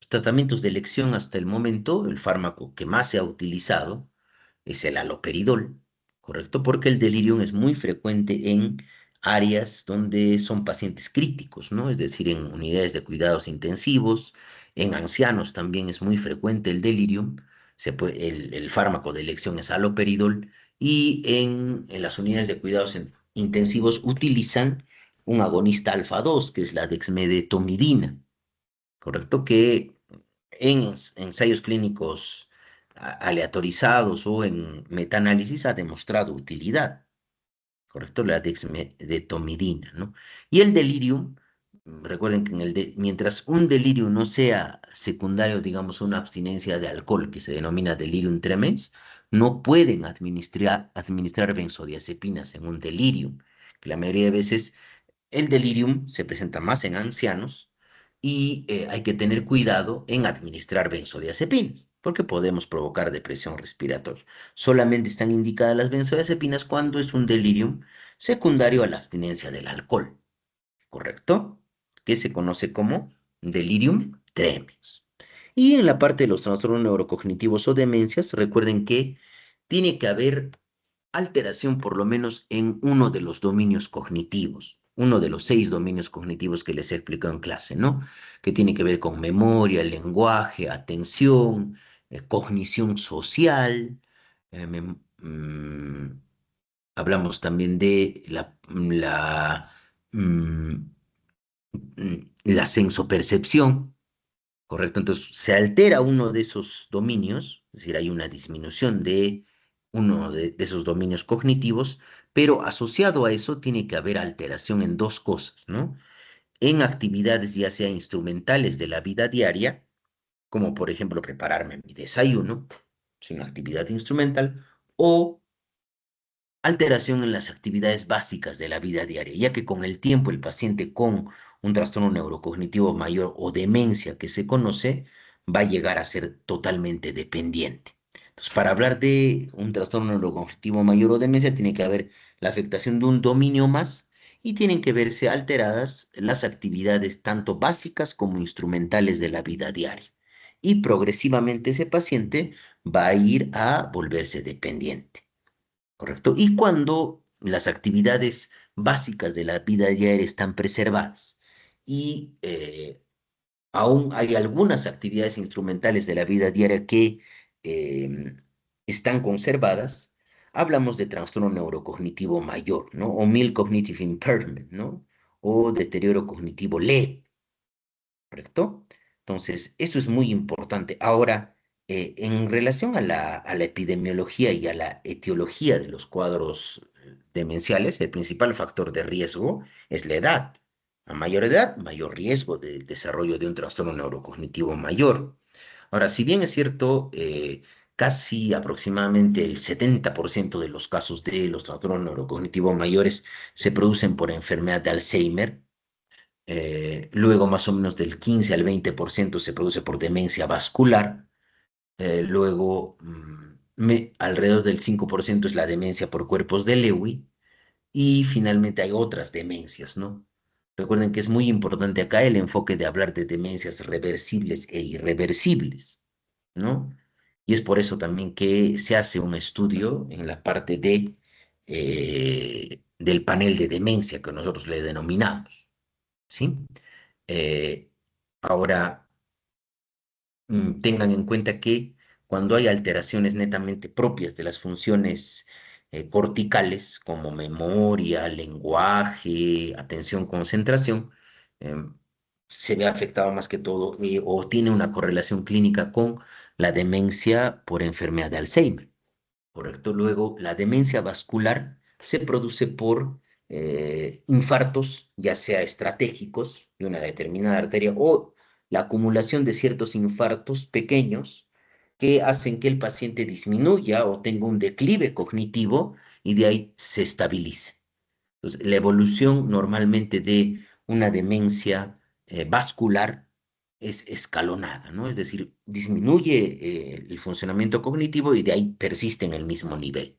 Los tratamientos de elección hasta el momento, el fármaco que más se ha utilizado es el haloperidol, ¿correcto? Porque el delirium es muy frecuente en áreas donde son pacientes críticos, ¿no? Es decir, en unidades de cuidados intensivos, en ancianos también es muy frecuente el delirium, el fármaco de elección es haloperidol, y en las unidades de cuidados intensivos utilizan un agonista alfa 2 que es la dexmedetomidina, ¿correcto? Que en ensayos clínicos aleatorizados o en metaanálisis ha demostrado utilidad, ¿correcto? La dexmedetomidina, ¿no? Y el delirium, recuerden que mientras un delirium no sea secundario, digamos, a una abstinencia de alcohol, que se denomina delirium tremens, no pueden administrar benzodiazepinas en un delirium, que la mayoría de veces el delirium se presenta más en ancianos y hay que tener cuidado en administrar benzodiazepinas, porque podemos provocar depresión respiratoria. Solamente están indicadas las benzodiazepinas cuando es un delirium secundario a la abstinencia del alcohol, ¿correcto? Que se conoce como delirium tremens. Y en la parte de los trastornos neurocognitivos o demencias, recuerden que tiene que haber alteración por lo menos en uno de los dominios cognitivos, uno de los 6 dominios cognitivos que les he explicado en clase, ¿no? Que tiene que ver con memoria, lenguaje, atención, cognición social. eh, mem- mm, hablamos también de la sensopercepción. ¿Correcto? Entonces, se altera uno de esos dominios, es decir, hay una disminución de uno de esos dominios cognitivos, pero asociado a eso tiene que haber alteración en dos cosas, ¿no? En actividades ya sea instrumentales de la vida diaria, como por ejemplo prepararme mi desayuno, es una actividad instrumental, o alteración en las actividades básicas de la vida diaria, ya que con el tiempo el paciente con un trastorno neurocognitivo mayor o demencia que se conoce va a llegar a ser totalmente dependiente. Entonces, para hablar de un trastorno neurocognitivo mayor o demencia, tiene que haber la afectación de un dominio más y tienen que verse alteradas las actividades tanto básicas como instrumentales de la vida diaria. Y progresivamente ese paciente va a ir a volverse dependiente. ¿Correcto? Y cuando las actividades básicas de la vida diaria están preservadas y aún hay algunas actividades instrumentales de la vida diaria que eh, están conservadas, hablamos de trastorno neurocognitivo mayor, ¿no? O mild cognitive impairment, ¿no? O deterioro cognitivo leve. ¿Correcto? Entonces, eso es muy importante. Ahora, en relación a la epidemiología y a la etiología de los cuadros demenciales, el principal factor de riesgo es la edad. A mayor edad, mayor riesgo del desarrollo de un trastorno neurocognitivo mayor. Ahora, si bien es cierto, casi aproximadamente el 70% de los casos de los trastornos neurocognitivos mayores se producen por enfermedad de Alzheimer. Luego más o menos del 15 al 20% se produce por demencia vascular. Luego alrededor del 5% es la demencia por cuerpos de Lewy. Y finalmente hay otras demencias, ¿no? Recuerden que es muy importante acá el enfoque de hablar de demencias reversibles e irreversibles, ¿no? Y es por eso también que se hace un estudio en la parte del panel de demencia que nosotros le denominamos, ¿sí? Eh, Ahora, tengan en cuenta que cuando hay alteraciones netamente propias de las funciones corticales, como memoria, lenguaje, atención, concentración, em, se ve afectado más que todo o tiene una correlación clínica con la demencia por enfermedad de Alzheimer. ¿Correcto? Luego, la demencia vascular se produce por infartos, ya sea estratégicos de una determinada arteria o la acumulación de ciertos infartos pequeños que hacen que el paciente disminuya o tenga un declive cognitivo y de ahí se estabilice. Entonces, la evolución normalmente de una demencia vascular es escalonada, ¿no? Es decir, disminuye el funcionamiento cognitivo y de ahí persiste en el mismo nivel,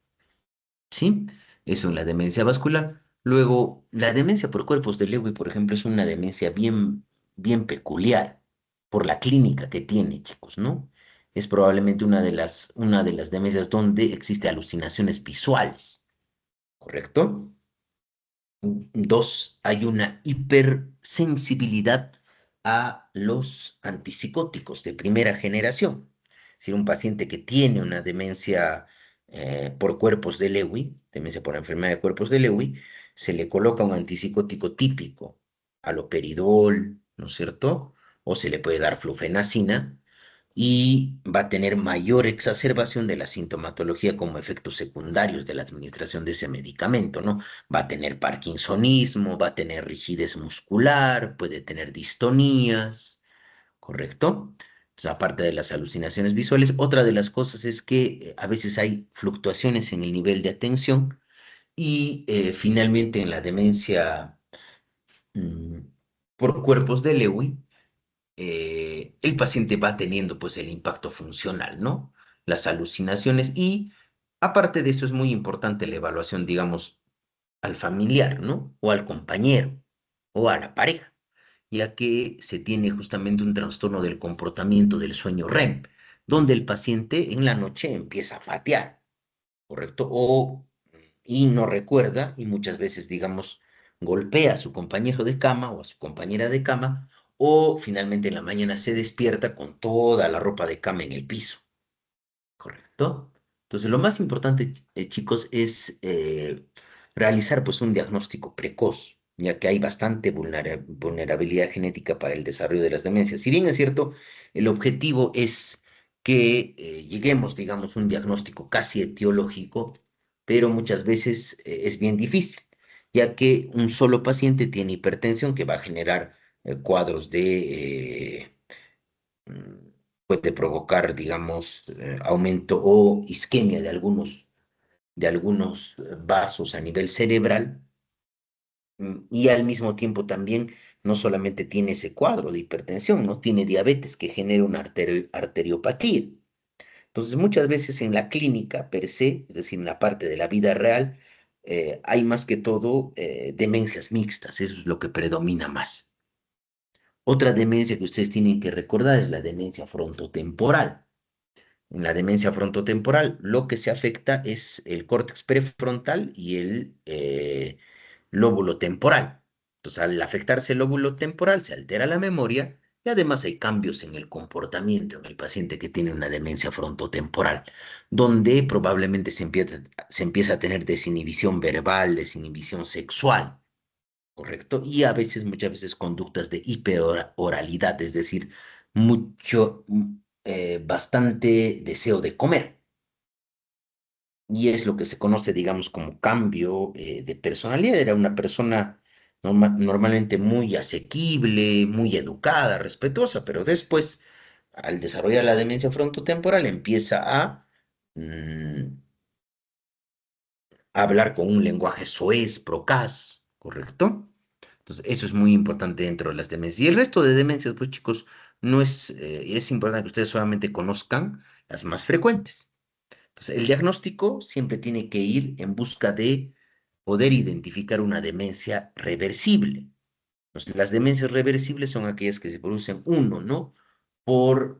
¿sí? Eso es la demencia vascular. Luego, la demencia por cuerpos de Lewy, por ejemplo, es una demencia bien peculiar por la clínica que tiene, chicos, ¿no? Es probablemente una de las demencias donde existe alucinaciones visuales, ¿correcto? Dos, hay una hipersensibilidad a los antipsicóticos de primera generación. Es decir, un paciente que tiene una demencia por cuerpos de Lewy, demencia por enfermedad de cuerpos de Lewy, se le coloca un antipsicótico típico, haloperidol, ¿no es cierto? O se le puede dar flufenacina y va a tener mayor exacerbación de la sintomatología como efectos secundarios de la administración de ese medicamento, ¿no? Va a tener parkinsonismo, va a tener rigidez muscular, puede tener distonías, ¿correcto? Entonces, aparte de las alucinaciones visuales, otra de las cosas es que a veces hay fluctuaciones en el nivel de atención y finalmente en la demencia mm, por cuerpos de Lewy, el paciente va teniendo pues el impacto funcional, ¿no? Las alucinaciones y aparte de eso es muy importante la evaluación, digamos, al familiar, ¿no? O al compañero o a la pareja, ya que se tiene justamente un trastorno del comportamiento del sueño REM, donde el paciente en la noche empieza a patear, ¿correcto? Y no recuerda y muchas veces, digamos, golpea a su compañero de cama o a su compañera de cama o finalmente en la mañana se despierta con toda la ropa de cama en el piso. ¿Correcto? Entonces, lo más importante, chicos, es realizar pues un diagnóstico precoz, ya que hay bastante vulnerabilidad genética para el desarrollo de las demencias. Si bien es cierto, el objetivo es que lleguemos, digamos, a un diagnóstico casi etiológico, pero muchas veces es bien difícil, ya que un solo paciente tiene hipertensión que va a generar cuadros de puede provocar, digamos, aumento o isquemia de algunos vasos a nivel cerebral, y al mismo tiempo también no solamente tiene ese cuadro de hipertensión, ¿no? Tiene diabetes que genera una arteriopatía. Entonces, muchas veces en la clínica per se, es decir, en la parte de la vida real, hay más que todo demencias mixtas, eso es lo que predomina más. Otra demencia que ustedes tienen que recordar es la demencia frontotemporal. En la demencia frontotemporal, lo que se afecta es el córtex prefrontal y el lóbulo temporal. Entonces, al afectarse el lóbulo temporal, se altera la memoria y además hay cambios en el comportamiento en el paciente que tiene una demencia frontotemporal, donde probablemente se empieza a tener desinhibición verbal, desinhibición sexual. ¿Correcto? Y a veces, muchas veces, conductas de hiperoralidad, es decir, bastante deseo de comer. Y es lo que se conoce, digamos, como cambio de personalidad. Era una persona normalmente muy asequible, muy educada, respetuosa, pero después, al desarrollar la demencia frontotemporal, empieza mm, a hablar con un lenguaje soez, procaz, ¿correcto? Entonces, eso es muy importante dentro de las demencias. Y el resto de demencias, pues chicos, no es, es importante que ustedes solamente conozcan las más frecuentes. Entonces, el diagnóstico siempre tiene que ir en busca de poder identificar una demencia reversible. Entonces, las demencias reversibles son aquellas que se producen, uno, ¿no? Por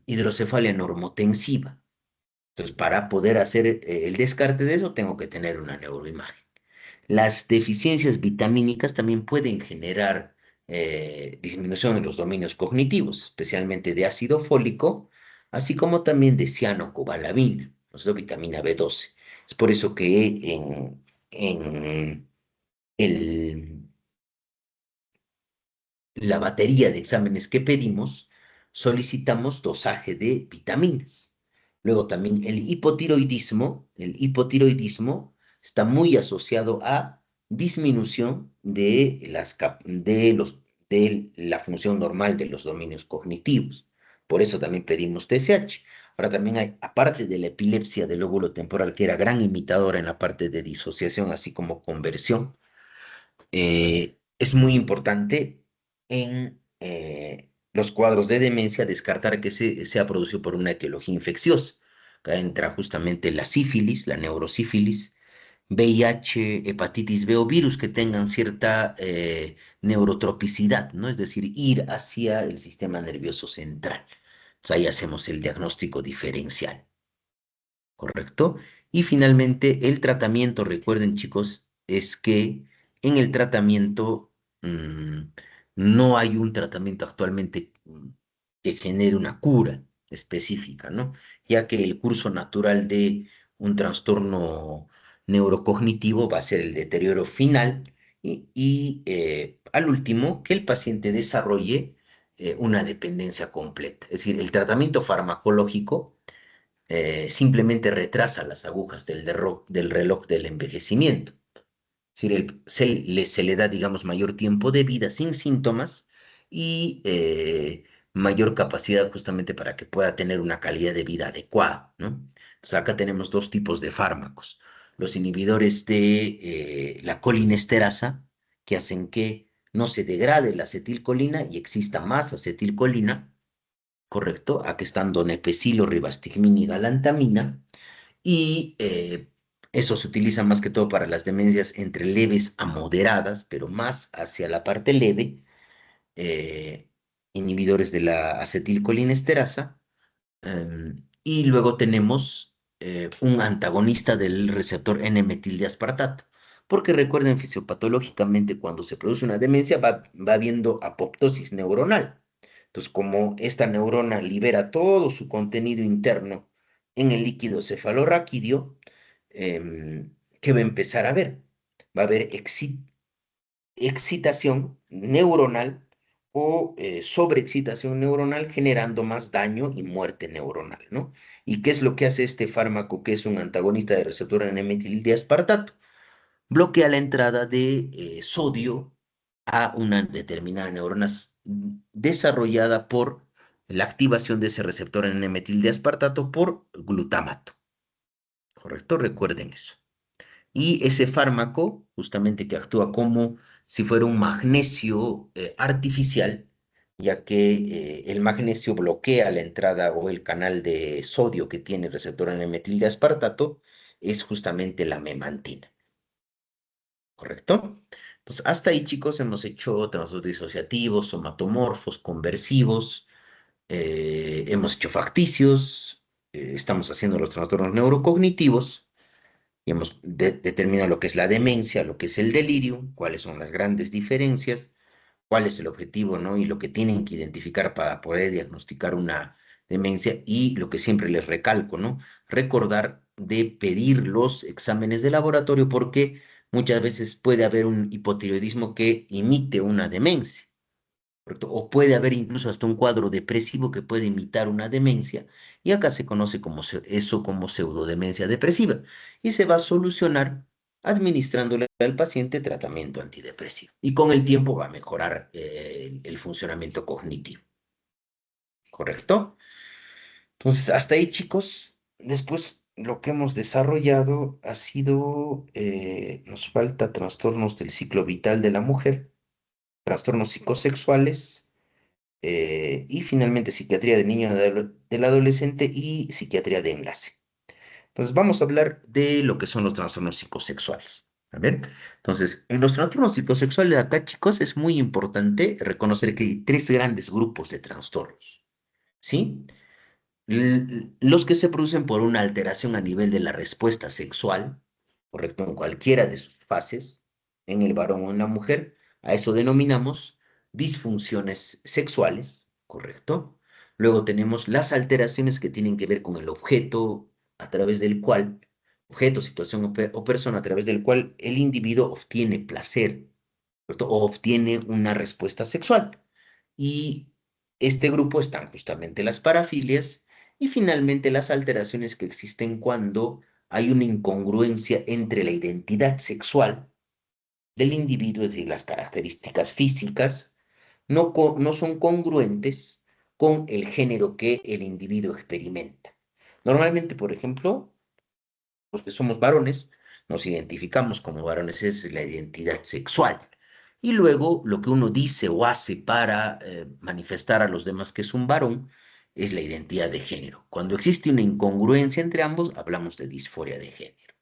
hidrocefalia normotensiva. Entonces, para poder hacer el descarte de eso, tengo que tener una neuroimagen. Las deficiencias vitamínicas también pueden generar disminución en los dominios cognitivos, especialmente de ácido fólico, así como también de cianocobalamina, o sea, vitamina B12. Es por eso que en el la batería de exámenes que pedimos, solicitamos dosaje de vitaminas. Luego también el hipotiroidismo está muy asociado a disminución de de la función normal de los dominios cognitivos. Por eso también pedimos TSH. Ahora también hay, aparte de la epilepsia del lóbulo temporal, que era gran imitadora en la parte de disociación, así como conversión, es muy importante en los cuadros de demencia descartar que sea producido por una etiología infecciosa. Acá entra justamente la sífilis, la neurosífilis, VIH, hepatitis B o virus que tengan cierta neurotropicidad, ¿no? Es decir, ir hacia el sistema nervioso central. Entonces, ahí hacemos el diagnóstico diferencial. ¿Correcto? Y finalmente, el tratamiento, recuerden chicos, es que en el tratamiento mm, no hay un tratamiento actualmente que genere una cura específica, ¿no? Ya que el curso natural de un trastorno neurocognitivo va a ser el deterioro final y al último, que el paciente desarrolle una dependencia completa. Es decir, el tratamiento farmacológico simplemente retrasa las agujas del reloj del envejecimiento. Es decir, se le da, digamos, mayor tiempo de vida sin síntomas y mayor capacidad justamente para que pueda tener una calidad de vida adecuada, ¿no? Entonces acá tenemos dos tipos de fármacos. Los inhibidores de la colinesterasa, que hacen que no se degrade la acetilcolina y exista más acetilcolina, ¿correcto? Aquí están donepezilo, ribastigmina y galantamina. Y eso se utiliza más que todo para las demencias entre leves a moderadas, pero más hacia la parte leve, eh, inhibidores de la acetilcolinesterasa. Y luego tenemos un antagonista del receptor N-metildeaspartato. Porque recuerden, fisiopatológicamente, cuando se produce una demencia, va habiendo apoptosis neuronal. Entonces, como esta neurona libera todo su contenido interno en el líquido cefalorraquídeo, ¿qué va a empezar a haber? Va a haber excitación neuronal o sobreexcitación neuronal generando más daño y muerte neuronal, ¿no? ¿Y qué es lo que hace este fármaco que es un antagonista de receptor N-metildiaspartato? Bloquea la entrada de sodio a una determinada neurona desarrollada por la activación de ese receptor en N-metil de aspartato por glutamato, ¿correcto? Recuerden eso. Y ese fármaco, justamente que actúa como si fuera un magnesio artificial, ya que el magnesio bloquea la entrada o el canal de sodio que tiene el receptor en el metil de aspartato, es justamente la memantina, ¿correcto? Entonces, hasta ahí, chicos, hemos hecho trastornos disociativos, somatomorfos, conversivos, hemos hecho facticios, estamos haciendo los trastornos neurocognitivos. Y hemos determinado lo que es la demencia, lo que es el delirio, cuáles son las grandes diferencias, cuál es el objetivo, ¿no? Y lo que tienen que identificar para poder diagnosticar una demencia y lo que siempre les recalco, ¿no? Recordar de pedir los exámenes de laboratorio porque muchas veces puede haber un hipotiroidismo que imite una demencia. ¿Correcto? O puede haber incluso hasta un cuadro depresivo que puede imitar una demencia, y acá se conoce como eso como pseudodemencia depresiva, y se va a solucionar administrándole al paciente tratamiento antidepresivo. Y con el tiempo va a mejorar el funcionamiento cognitivo, ¿correcto? Entonces, hasta ahí, chicos. Después, lo que hemos desarrollado ha sido, nos falta trastornos del ciclo vital de la mujer, trastornos psicosexuales y finalmente psiquiatría del niño y del adolescente y psiquiatría de enlace. Entonces vamos a hablar de lo que son los trastornos psicosexuales. A ver, entonces, en los trastornos psicosexuales acá, chicos, es muy importante reconocer que hay tres grandes grupos de trastornos, ¿sí? Los que se producen por una alteración a nivel de la respuesta sexual, correcto, en cualquiera de sus fases, en el varón o en la mujer, a eso denominamos disfunciones sexuales, correcto. Luego tenemos las alteraciones que tienen que ver con el objeto a través del cual, objeto, situación o persona a través del cual el individuo obtiene placer, ¿correcto? O obtiene una respuesta sexual. Y este grupo están justamente las parafilias y finalmente las alteraciones que existen cuando hay una incongruencia entre la identidad sexual del individuo, es decir, las características físicas, no son congruentes con el género que el individuo experimenta. Normalmente, por ejemplo, los que somos varones, nos identificamos como varones, es la identidad sexual. Y luego lo que uno dice o hace para manifestar a los demás que es un varón es la identidad de género. Cuando existe una incongruencia entre ambos, hablamos de disforia de género,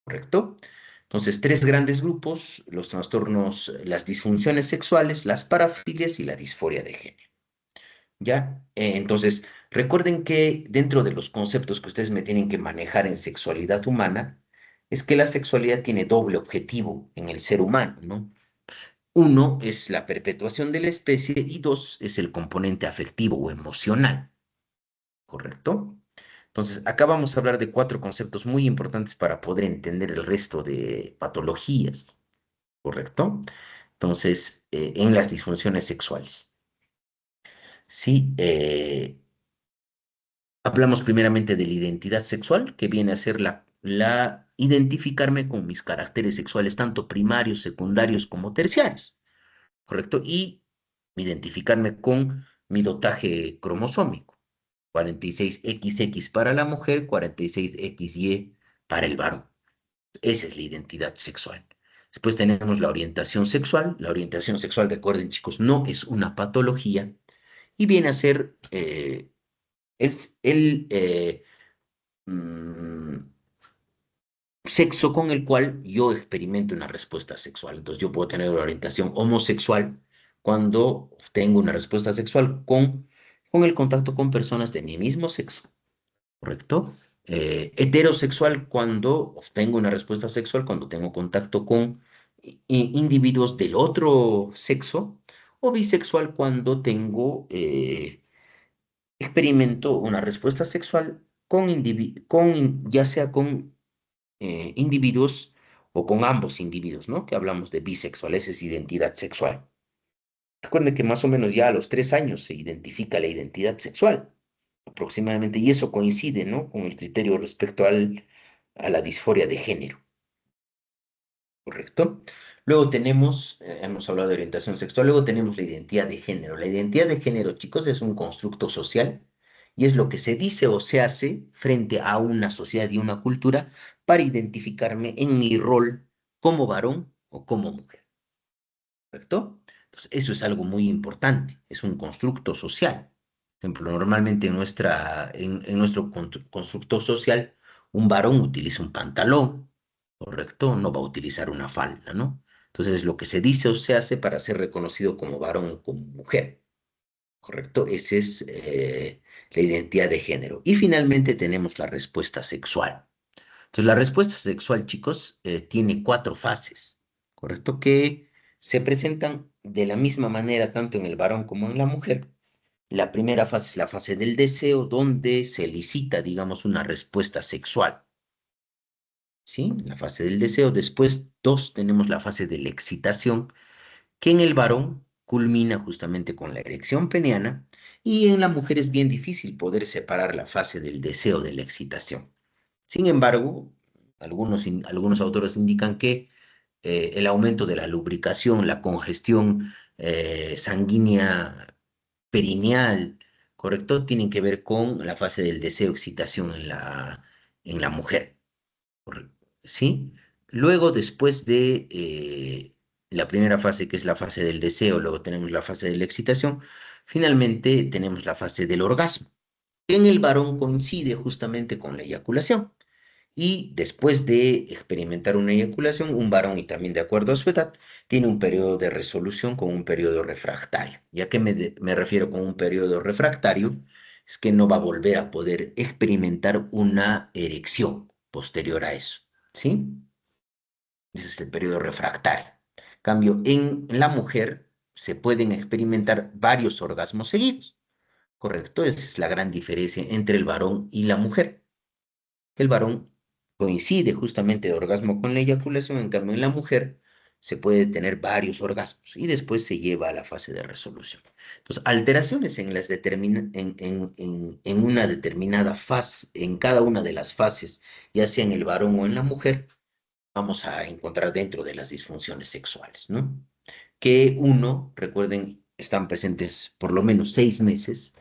¿correcto? Entonces, tres grandes grupos, los trastornos, las disfunciones sexuales, las parafilias y la disforia de género. ¿Ya? Entonces, recuerden que dentro de los conceptos que ustedes me tienen que manejar en sexualidad humana, es que la sexualidad tiene doble objetivo en el ser humano, ¿no? Uno es la perpetuación de la especie y dos es el componente afectivo o emocional, ¿correcto? Entonces, acá vamos a hablar de cuatro conceptos muy importantes para poder entender el resto de patologías, ¿correcto? Entonces, en las disfunciones sexuales. Sí, hablamos primeramente de la identidad sexual, que viene a ser la identificarme con mis caracteres sexuales, tanto primarios, secundarios como terciarios, ¿correcto? Y identificarme con mi dotaje cromosómico, 46XX para la mujer, 46XY para el varón. Esa es la identidad sexual. Después tenemos la orientación sexual. La orientación sexual, recuerden chicos, no es una patología y viene a ser el, mm, sexo con el cual yo experimento una respuesta sexual. Entonces yo puedo tener una orientación homosexual cuando tengo una respuesta sexual con el contacto con personas de mi mismo sexo, ¿correcto? Heterosexual cuando obtengo una respuesta sexual, cuando tengo contacto con individuos del otro sexo, o bisexual cuando experimento una respuesta sexual ya sea con individuos o con ambos individuos, ¿no? Que hablamos de bisexual, esa es identidad sexual. Recuerden que más o menos ya a los 3 años se identifica la identidad sexual, aproximadamente, y eso coincide, ¿no? Con el criterio respecto a la disforia de género. ¿correcto? Luego tenemos, hemos hablado de orientación sexual, luego tenemos la identidad de género. La identidad de género, chicos, es un constructo social y es lo que se dice o se hace frente a una sociedad y una cultura para identificarme en mi rol como varón o como mujer, ¿correcto? Entonces, eso es algo muy importante, es un constructo social. Por ejemplo, normalmente en nuestro constructo social, un varón utiliza un pantalón, ¿correcto? No va a utilizar una falda, ¿no? Entonces, lo que se dice o se hace para ser reconocido como varón o como mujer, ¿correcto? Esa es la identidad de género. Y finalmente tenemos la respuesta sexual. Entonces, la respuesta sexual, chicos, tiene cuatro fases, ¿correcto? Que se presentan de la misma manera tanto en el varón como en la mujer. La primera fase es la fase del deseo, donde se elicita, digamos, una respuesta sexual, ¿sí? La fase del deseo. Después, dos, tenemos la fase de la excitación, que en el varón culmina justamente con la erección peniana, y en la mujer es bien difícil poder separar la fase del deseo de la excitación. Sin embargo, algunos autores indican que el aumento de la lubricación, la congestión sanguínea perineal, ¿correcto? Tienen que ver con la fase del deseo, excitación en la mujer, ¿correcto? ¿Sí? Luego, después de la primera fase, que es la fase del deseo, luego tenemos la fase de la excitación, finalmente tenemos la fase del orgasmo. En el varón coincide justamente con la eyaculación. Y después de experimentar una eyaculación, un varón, y también de acuerdo a su edad, tiene un periodo de resolución con un periodo refractario. ¿Ya que me refiero con un periodo refractario? Es que no va a volver a poder experimentar una erección posterior a eso, ¿sí? Ese es el periodo refractario. En cambio, en la mujer se pueden experimentar varios orgasmos seguidos, ¿correcto? Esa es la gran diferencia entre el varón y la mujer. El varón coincide justamente el orgasmo con la eyaculación, en cambio en la mujer se puede tener varios orgasmos y después se lleva a la fase de resolución. Entonces, alteraciones en una determinada fase, en cada una de las fases, ya sea en el varón o en la mujer, vamos a encontrar dentro de las disfunciones sexuales, ¿no? Que uno, recuerden, están presentes por lo menos 6 meses.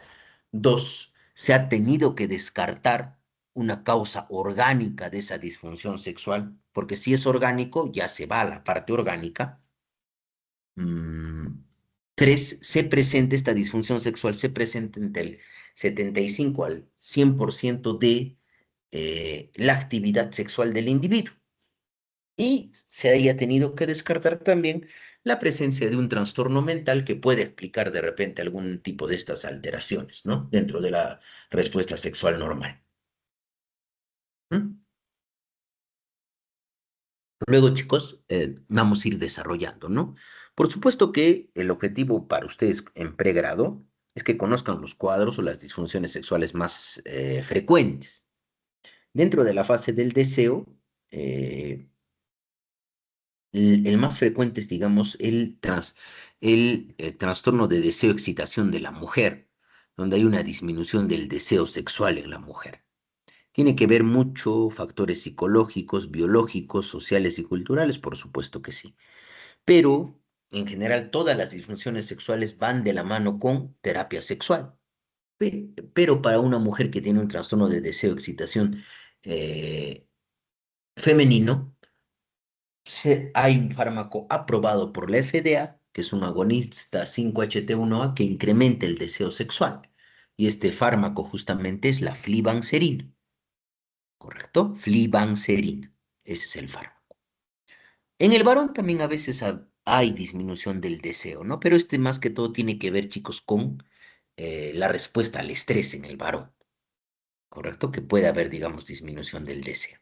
Dos, se ha tenido que descartar una causa orgánica de esa disfunción sexual, porque si es orgánico, ya se va a la parte orgánica. Mm, Tres, esta disfunción sexual se presenta entre el 75 al 100% de la actividad sexual del individuo. Y se haya tenido que descartar también la presencia de un trastorno mental que puede explicar de repente algún tipo de estas alteraciones, ¿no? Dentro de la respuesta sexual normal. ¿Mm? Luego, chicos, vamos a ir desarrollando, ¿no? Por supuesto que el objetivo para ustedes en pregrado es que conozcan los cuadros o las disfunciones sexuales más frecuentes. Dentro de la fase del deseo, eh, el más frecuente es, digamos, el trastorno de deseo-excitación de la mujer, donde hay una disminución del deseo sexual en la mujer. Tiene que ver mucho factores psicológicos, biológicos, sociales y culturales, por supuesto que sí. Pero, en general, todas las disfunciones sexuales van de la mano con terapia sexual. Pero para una mujer que tiene un trastorno de deseo-excitación eh, femenino, hay un fármaco aprobado por la FDA, que es un agonista 5-HT1A que incrementa el deseo sexual. Y este fármaco justamente es la flibanserina, ¿correcto? Flibanserina, ese es el fármaco. En el varón también a veces hay disminución del deseo, ¿no? Pero este más que todo tiene que ver, chicos, con la respuesta al estrés en el varón, ¿correcto? Que puede haber, digamos, disminución del deseo.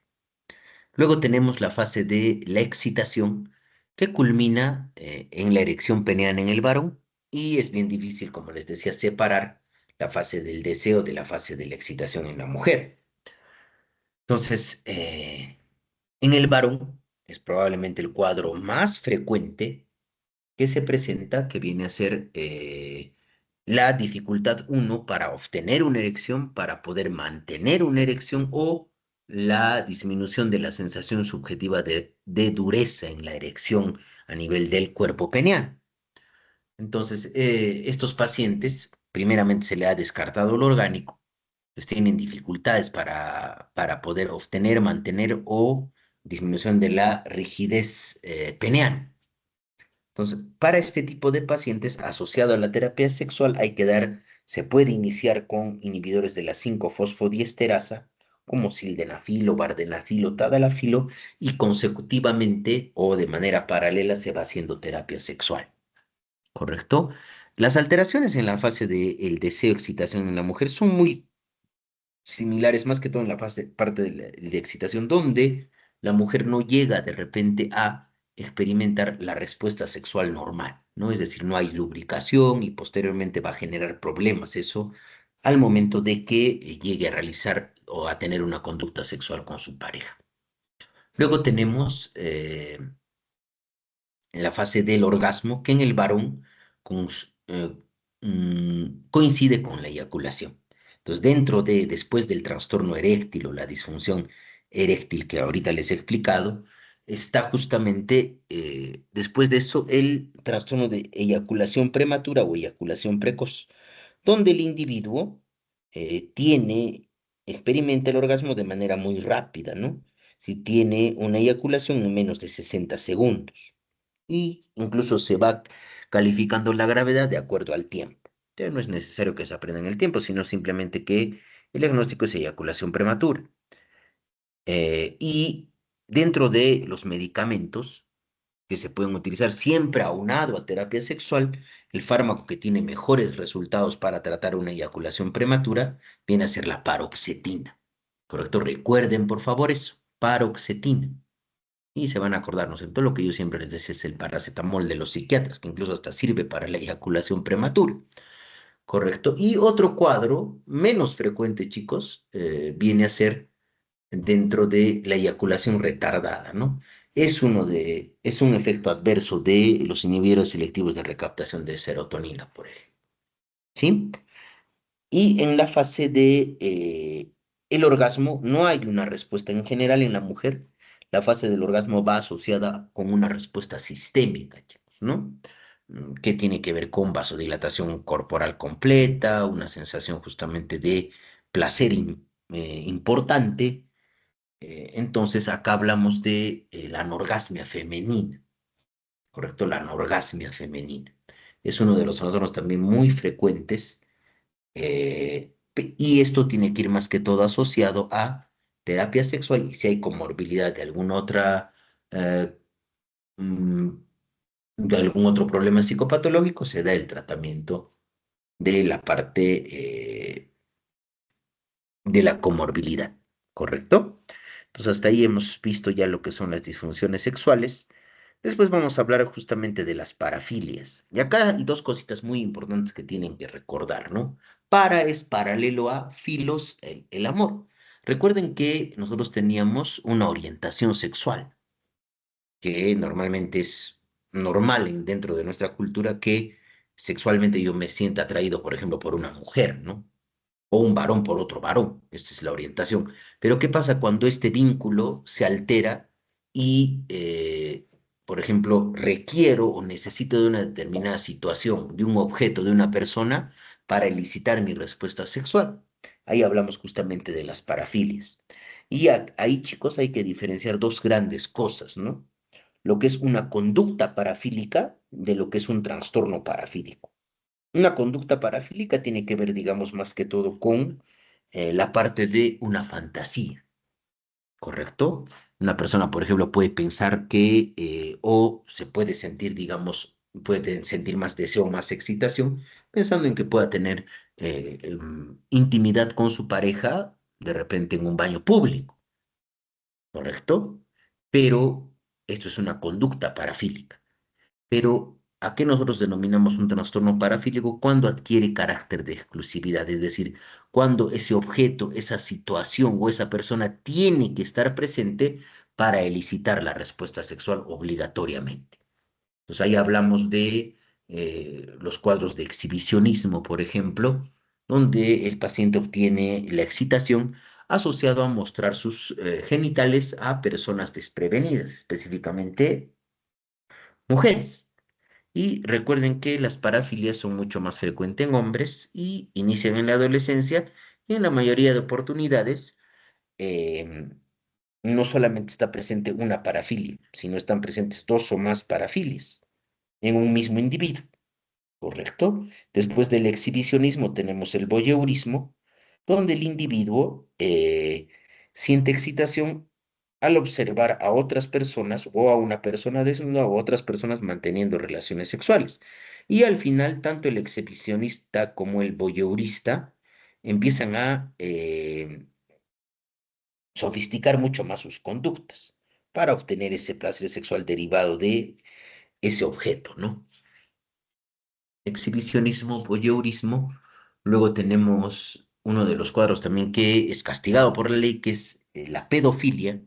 Luego tenemos la fase de la excitación, que culmina en la erección peneana en el varón y es bien difícil, como les decía, separar la fase del deseo de la fase de la excitación en la mujer. Entonces, en el varón es probablemente el cuadro más frecuente que se presenta, que viene a ser la dificultad uno para obtener una erección, para poder mantener una erección o la disminución de la sensación subjetiva de dureza en la erección a nivel del cuerpo peneal. Entonces, estos pacientes, primeramente se le ha descartado lo orgánico, pues tienen dificultades para poder obtener, mantener o disminución de la rigidez peneal. Entonces, para este tipo de pacientes asociado a la terapia sexual se puede iniciar con inhibidores de la 5-fosfodiesterasa, como sildenafil o vardenafil o tadalafilo, y consecutivamente o de manera paralela se va haciendo terapia sexual. ¿Correcto? Las alteraciones en la fase del deseo, excitación en la mujer son muy similares, más que todo en la parte de excitación, donde la mujer no llega de repente a experimentar la respuesta sexual normal, ¿no? Es decir, no hay lubricación y posteriormente va a generar problemas eso al momento de que llegue a realizar o a tener una conducta sexual con su pareja. Luego tenemos en la fase del orgasmo, que en el varón coincide con la eyaculación. Entonces, después del trastorno eréctil o la disfunción eréctil que ahorita les he explicado, está justamente después de eso el trastorno de eyaculación prematura o eyaculación precoz, donde el individuo experimenta el orgasmo de manera muy rápida, ¿no? Si tiene una eyaculación en menos de 60 segundos y incluso se va calificando la gravedad de acuerdo al tiempo. Entonces no es necesario que se aprenda en el tiempo, sino simplemente que el diagnóstico es eyaculación prematura. Y dentro de los medicamentos que se pueden utilizar siempre aunado a terapia sexual, el fármaco que tiene mejores resultados para tratar una eyaculación prematura viene a ser la paroxetina. ¿Correcto? Recuerden, por favor, eso, paroxetina. Y se van a acordar, ¿no es cierto? Lo que yo siempre les decía es el paracetamol de los psiquiatras, que incluso hasta sirve para la eyaculación prematura. ¿Correcto? Y otro cuadro menos frecuente, chicos, viene a ser dentro de la eyaculación retardada, ¿no? Es un efecto adverso de los inhibidores selectivos de recaptación de serotonina, por ejemplo. ¿Sí? Y en la fase de el orgasmo no hay una respuesta en general en la mujer. La fase del orgasmo va asociada con una respuesta sistémica, chicos, ¿no? Que tiene que ver con vasodilatación corporal completa, una sensación justamente de placer importante. Entonces acá hablamos de la anorgasmia femenina, ¿correcto? La anorgasmia femenina. Es uno de los trastornos también muy frecuentes y esto tiene que ir más que todo asociado a terapia sexual y si hay comorbilidad de alguna otra, eh, mm, de algún otro problema psicopatológico, se da el tratamiento de la parte de la comorbilidad, ¿correcto? Entonces hasta ahí hemos visto ya lo que son las disfunciones sexuales. Después vamos a hablar justamente de las parafilias. Y acá hay dos cositas muy importantes que tienen que recordar, ¿no? Para es paralelo a filos, el amor. Recuerden que nosotros teníamos una orientación sexual, que normalmente es normal dentro de nuestra cultura que sexualmente yo me sienta atraído, por ejemplo, por una mujer, ¿no? O un varón por otro varón. Esta es la orientación. Pero ¿qué pasa cuando este vínculo se altera y, por ejemplo, requiero o necesito de una determinada situación, de un objeto, de una persona, para elicitar mi respuesta sexual? Ahí hablamos justamente de las parafilias. Y ahí, chicos, hay que diferenciar dos grandes cosas, ¿no? Lo que es una conducta parafílica de lo que es un trastorno parafílico. Una conducta parafílica tiene que ver, digamos, más que todo con la parte de una fantasía, ¿correcto? Una persona, por ejemplo, puede pensar que o se puede sentir, digamos, puede sentir más deseo, más excitación, pensando en que pueda tener intimidad con su pareja de repente en un baño público, ¿correcto? Pero esto es una conducta parafílica. Pero, ¿a qué nosotros denominamos un trastorno parafílico? Cuando adquiere carácter de exclusividad, es decir, cuando ese objeto, esa situación o esa persona tiene que estar presente para elicitar la respuesta sexual obligatoriamente. Entonces ahí hablamos de los cuadros de exhibicionismo, por ejemplo, donde el paciente obtiene la excitación asociado a mostrar sus genitales a personas desprevenidas, específicamente mujeres. Y recuerden que las parafilias son mucho más frecuentes en hombres y inician en la adolescencia y en la mayoría de oportunidades em, no solamente está presente una parafilia, sino están presentes dos o más parafilias en un mismo individuo. ¿Correcto? Después del exhibicionismo tenemos el voyeurismo, donde el individuo siente excitación al observar a otras personas o a una persona desnuda o a otras personas manteniendo relaciones sexuales. Y al final, tanto el exhibicionista como el voyeurista empiezan a sofisticar mucho más sus conductas para obtener ese placer sexual derivado de ese objeto, ¿no? Exhibicionismo, voyeurismo. Luego tenemos uno de los cuadros también que es castigado por la ley, que es la pedofilia,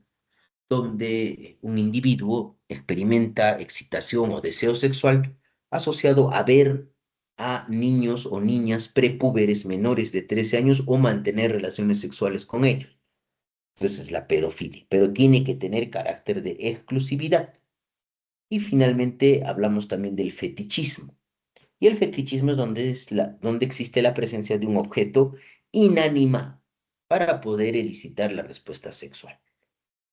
donde un individuo experimenta excitación o deseo sexual asociado a ver a niños o niñas prepúberes menores de 13 años o mantener relaciones sexuales con ellos. Entonces, la pedofilia, pero tiene que tener carácter de exclusividad. Y finalmente hablamos también del fetichismo. Y el fetichismo es donde existe la presencia de un objeto inanimado para poder elicitar la respuesta sexual.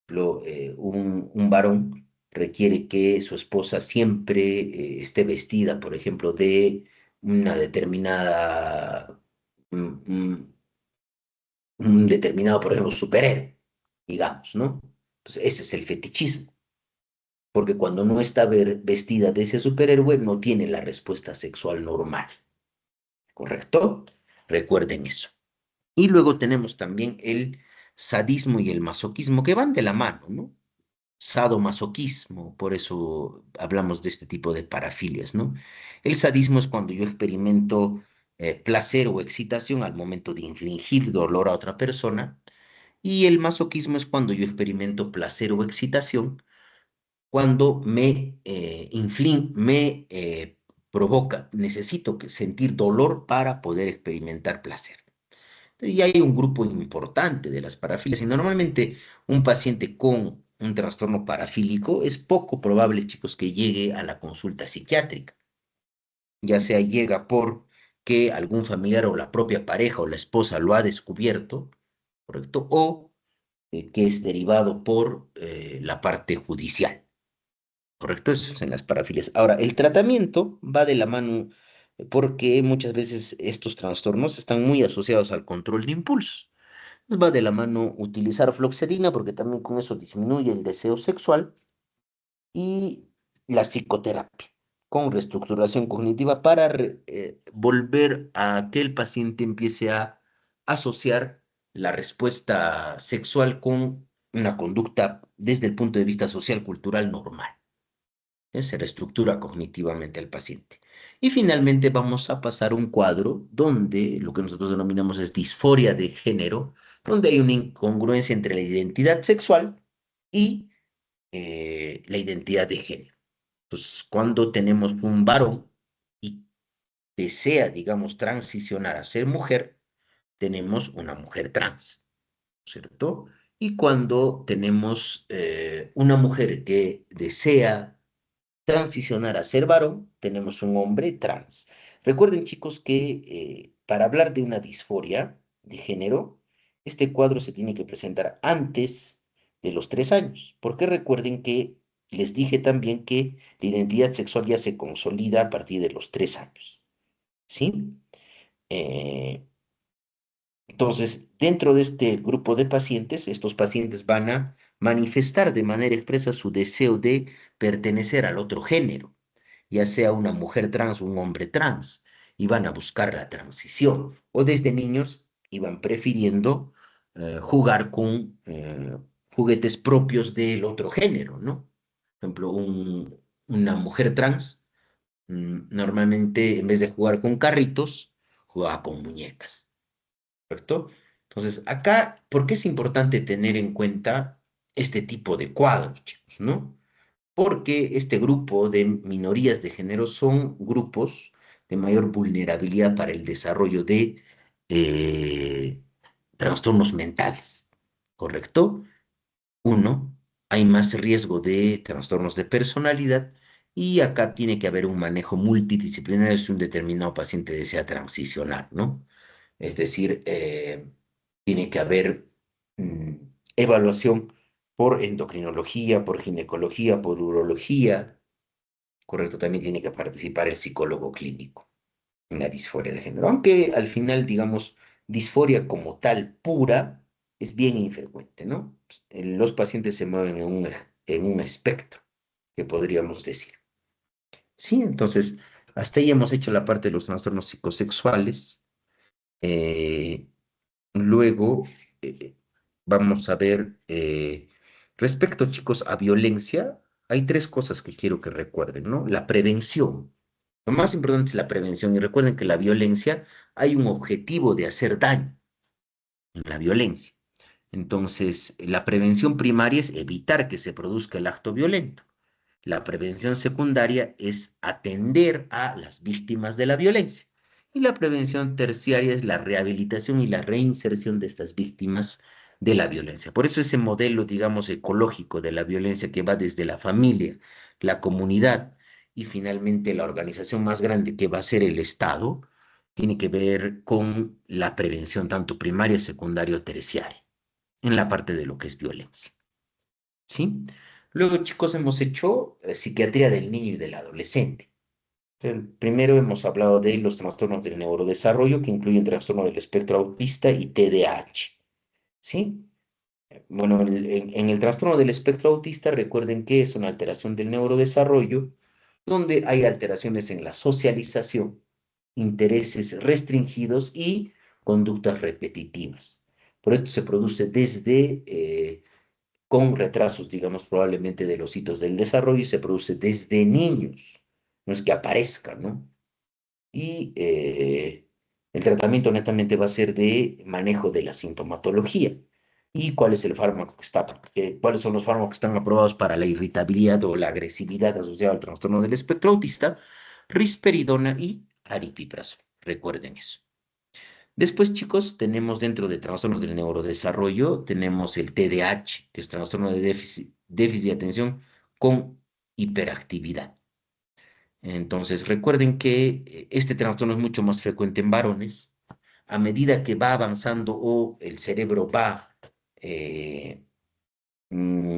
Un varón requiere que su esposa siempre esté vestida, por ejemplo, de una determinada, un determinado, por ejemplo, superhéroe, digamos, ¿no? Entonces, ese es el fetichismo, porque cuando no está vestida de ese superhéroe, no tiene la respuesta sexual normal. ¿Correcto? Recuerden eso. Y luego tenemos también el sadismo y el masoquismo que van de la mano, ¿no? Sadomasoquismo, por eso hablamos de este tipo de parafilias, ¿no? El sadismo es cuando yo experimento placer o excitación al momento de infligir dolor a otra persona, y el masoquismo es cuando yo experimento placer o excitación cuando me provoca, necesito sentir dolor para poder experimentar placer. Y hay un grupo importante de las parafilias y normalmente un paciente con un trastorno parafílico es poco probable, chicos, que llegue a la consulta psiquiátrica, ya sea llega por que algún familiar o la propia pareja o la esposa lo ha descubierto, ¿correcto? O que es derivado por la parte judicial. ¿Correcto? Eso es en las parafilias. Ahora, el tratamiento va de la mano porque muchas veces estos trastornos están muy asociados al control de impulsos. Va de la mano utilizar floxetina porque también con eso disminuye el deseo sexual y la psicoterapia con reestructuración cognitiva para volver a que el paciente empiece a asociar la respuesta sexual con una conducta desde el punto de vista social, cultural normal. Se reestructura cognitivamente al paciente. Y finalmente vamos a pasar a un cuadro donde lo que nosotros denominamos es disforia de género, donde hay una incongruencia entre la identidad sexual y la identidad de género. Entonces, cuando tenemos un varón y desea, digamos, transicionar a ser mujer, tenemos una mujer trans, ¿cierto? Y cuando tenemos una mujer que desea transicionar a ser varón, tenemos un hombre trans. Recuerden, chicos, que para hablar de una disforia de género, este cuadro se tiene que presentar antes de los 3 años, porque recuerden que les dije también que la identidad sexual ya se consolida a partir de los 3 años, ¿sí? Eh, entonces, dentro de este grupo de pacientes, estos pacientes van a manifestar de manera expresa su deseo de pertenecer al otro género, ya sea una mujer trans o un hombre trans, y van a buscar la transición. O desde niños iban prefiriendo jugar con juguetes propios del otro género, ¿no? Por ejemplo, una mujer trans normalmente en vez de jugar con carritos, jugaba con muñecas. ¿Cierto? Entonces, acá, ¿por qué es importante tener en cuenta este tipo de cuadros, chicos, ¿no? Porque este grupo de minorías de género son grupos de mayor vulnerabilidad para el desarrollo de trastornos mentales. ¿correcto? Uno, hay más riesgo de trastornos de personalidad y acá tiene que haber un manejo multidisciplinario si un determinado paciente desea transicionar, ¿no? Es decir, tiene que haber mm, evaluación por endocrinología, por ginecología, por urología, ¿correcto? También tiene que participar el psicólogo clínico en la disforia de género, aunque al final, digamos, disforia como tal pura es bien infrecuente, ¿no? Los pacientes se mueven en un espectro, que podríamos decir. Sí, entonces, hasta ahí hemos hecho la parte de los trastornos psicosexuales. Eh, Luego, vamos a ver, respecto, chicos, a violencia, hay tres cosas que quiero que recuerden, ¿no? La prevención. Lo más importante es la prevención y recuerden que la violencia hay un objetivo de hacer daño en la violencia. Entonces, la prevención primaria es evitar que se produzca el acto violento. La prevención secundaria es atender a las víctimas de la violencia. Y la prevención terciaria es la rehabilitación y la reinserción de estas víctimas de la violencia. Por eso ese modelo, digamos, ecológico de la violencia que va desde la familia, la comunidad y finalmente la organización más grande que va a ser el Estado, tiene que ver con la prevención tanto primaria, secundaria o terciaria en la parte de lo que es violencia. ¿Sí? Luego, chicos, hemos hecho psiquiatría del niño y del adolescente. Entonces, primero hemos hablado de los trastornos del neurodesarrollo, que incluyen trastorno del espectro autista y TDAH. ¿Sí? Bueno, en el trastorno del espectro autista, recuerden que es una alteración del neurodesarrollo, donde hay alteraciones en la socialización, intereses restringidos y conductas repetitivas. Por esto se produce desde con retrasos, digamos, probablemente de los hitos del desarrollo y se produce desde niños, no es que aparezca, ¿no? Y el tratamiento netamente va a ser de manejo de la sintomatología. ¿Y cuál es el fármaco que está, cuáles son los fármacos que están aprobados para la irritabilidad o la agresividad asociada al trastorno del espectro autista? Risperidona y aripiprazol. Recuerden eso. Después, chicos, tenemos dentro de trastornos del neurodesarrollo, tenemos el TDAH, que es trastorno de déficit de atención con hiperactividad. Entonces, recuerden que este trastorno es mucho más frecuente en varones. A medida que va avanzando o el cerebro va, eh, mm,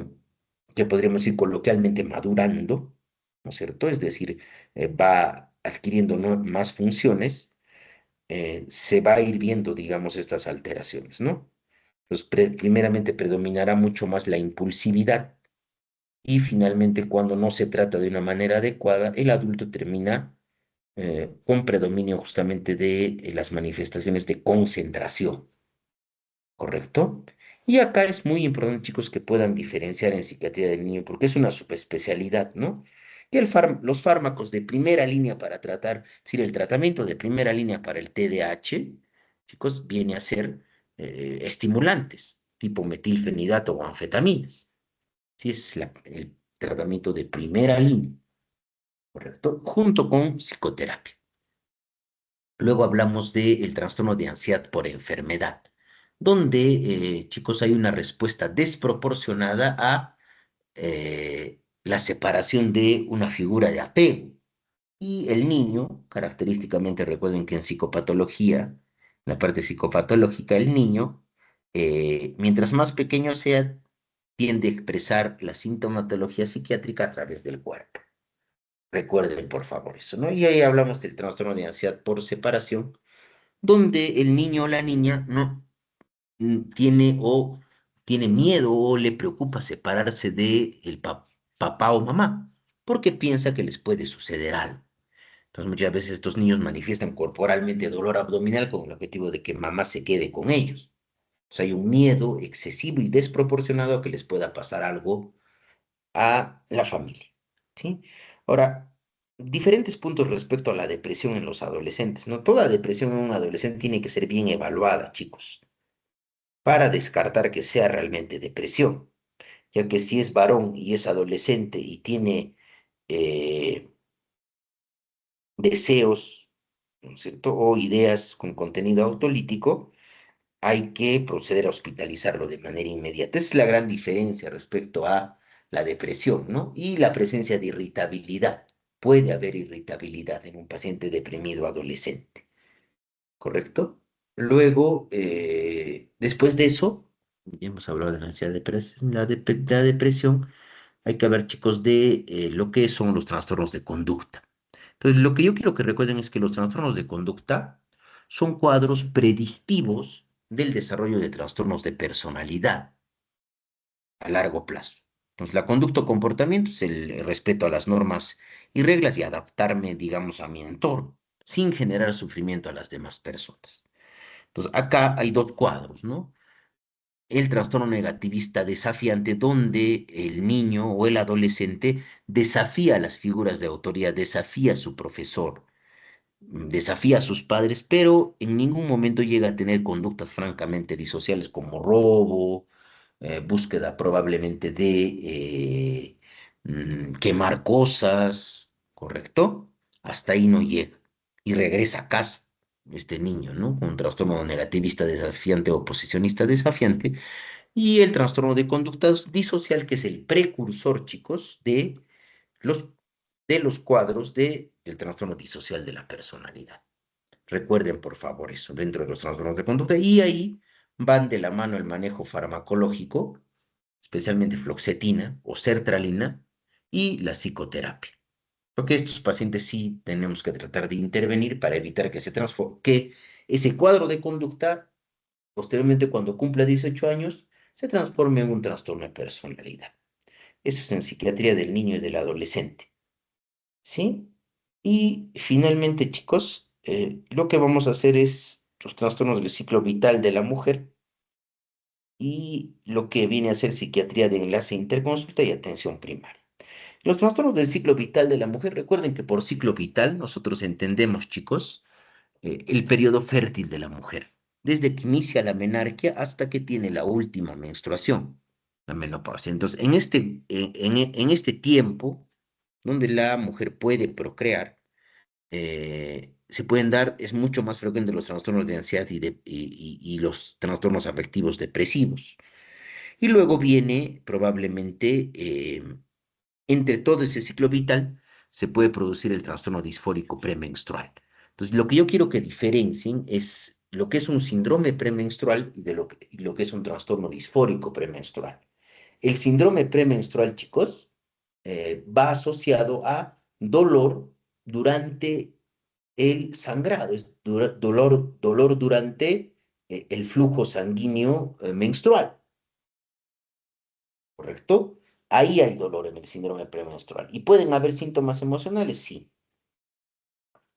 que podríamos decir coloquialmente, madurando, ¿no es cierto? Es decir, va adquiriendo más funciones, se va a ir viendo, digamos, estas alteraciones, ¿no? Pues primeramente predominará mucho más la impulsividad y finalmente cuando no se trata de una manera adecuada, el adulto termina con predominio justamente de las manifestaciones de concentración, ¿correcto? Y acá es muy importante, chicos, que puedan diferenciar en psiquiatría del niño porque es una subespecialidad, ¿no? Y los fármacos de primera línea para tratar, es decir, el tratamiento de primera línea para el TDAH, chicos, viene a ser estimulantes, tipo metilfenidato o anfetaminas. Sí, es el tratamiento de primera línea, ¿correcto? Junto con psicoterapia. Luego hablamos del trastorno de ansiedad por enfermedad, donde, chicos, hay una respuesta desproporcionada a la separación de una figura de apego. Y el niño, característicamente, recuerden que en psicopatología, en la parte psicopatológica, el niño, mientras más pequeño sea, tiende a expresar la sintomatología psiquiátrica a través del cuerpo. Recuerden, por favor, eso, ¿no? Y ahí hablamos del trastorno de ansiedad por separación, donde el niño o la niña no tiene miedo o le preocupa separarse de el papá o mamá, porque piensa que les puede suceder algo. Entonces muchas veces estos niños manifiestan corporalmente dolor abdominal con el objetivo de que mamá se quede con ellos. O sea, hay un miedo excesivo y desproporcionado a que les pueda pasar algo a la familia, ¿sí? Ahora, diferentes puntos respecto a la depresión en los adolescentes, ¿no? Toda depresión en un adolescente tiene que ser bien evaluada, chicos, para descartar que sea realmente depresión, ya que si es varón y es adolescente y tiene eh, deseos, ¿no es cierto? O ideas con contenido autolítico, hay que proceder a hospitalizarlo de manera inmediata. Esa es la gran diferencia respecto a la depresión, ¿no? Y la presencia de irritabilidad. Puede haber irritabilidad en un paciente deprimido adolescente, ¿correcto? Luego, después de eso, ya hemos hablado de la ansiedad, la depresión, hay que hablar, chicos, de lo que son los trastornos de conducta. Entonces, lo que yo quiero que recuerden es que los trastornos de conducta son cuadros predictivos del desarrollo de trastornos de personalidad a largo plazo. Entonces, la conducta o comportamiento es el respeto a las normas y reglas y adaptarme, digamos, a mi entorno, sin generar sufrimiento a las demás personas. Entonces, acá hay dos cuadros, ¿no? El trastorno negativista desafiante, donde el niño o el adolescente desafía las figuras de autoridad, desafía a su profesor, desafía a sus padres, pero en ningún momento llega a tener conductas francamente disociales como robo, búsqueda probablemente de quemar cosas, ¿correcto? Hasta ahí no llega. Y regresa a casa este niño, ¿no? Con un trastorno negativista desafiante o oposicionista desafiante. Y el trastorno de conducta disocial, que es el precursor, chicos, los, de los cuadros del trastorno disocial de la personalidad. Recuerden, por favor, eso dentro de los trastornos de conducta. Y ahí van de la mano el manejo farmacológico, especialmente fluoxetina o sertralina, y la psicoterapia. Porque estos pacientes sí tenemos que tratar de intervenir para evitar que se transforme, que ese cuadro de conducta, posteriormente cuando cumpla 18 años, se transforme en un trastorno de personalidad. Eso es en psiquiatría del niño y del adolescente. ¿Sí? Y finalmente, chicos, lo que vamos a hacer es los trastornos del ciclo vital de la mujer y lo que viene a ser psiquiatría de enlace interconsulta y atención primaria. Los trastornos del ciclo vital de la mujer, recuerden que por ciclo vital nosotros entendemos, chicos, el periodo fértil de la mujer, desde que inicia la menarquia hasta que tiene la última menstruación, la menopausia. Entonces, en este tiempo donde la mujer puede procrear, se pueden dar, es mucho más frecuente los trastornos de ansiedad y los trastornos afectivos depresivos. Y luego viene probablemente, entre todo ese ciclo vital, se puede producir el trastorno disfórico premenstrual. Entonces, lo que yo quiero que diferencien es lo que es un síndrome premenstrual y lo que es un trastorno disfórico premenstrual. El síndrome premenstrual, chicos, va asociado a dolor durante el sangrado, es dolor durante el flujo sanguíneo menstrual, ¿correcto? Ahí hay dolor en el síndrome premenstrual. ¿Y pueden haber síntomas emocionales? Sí,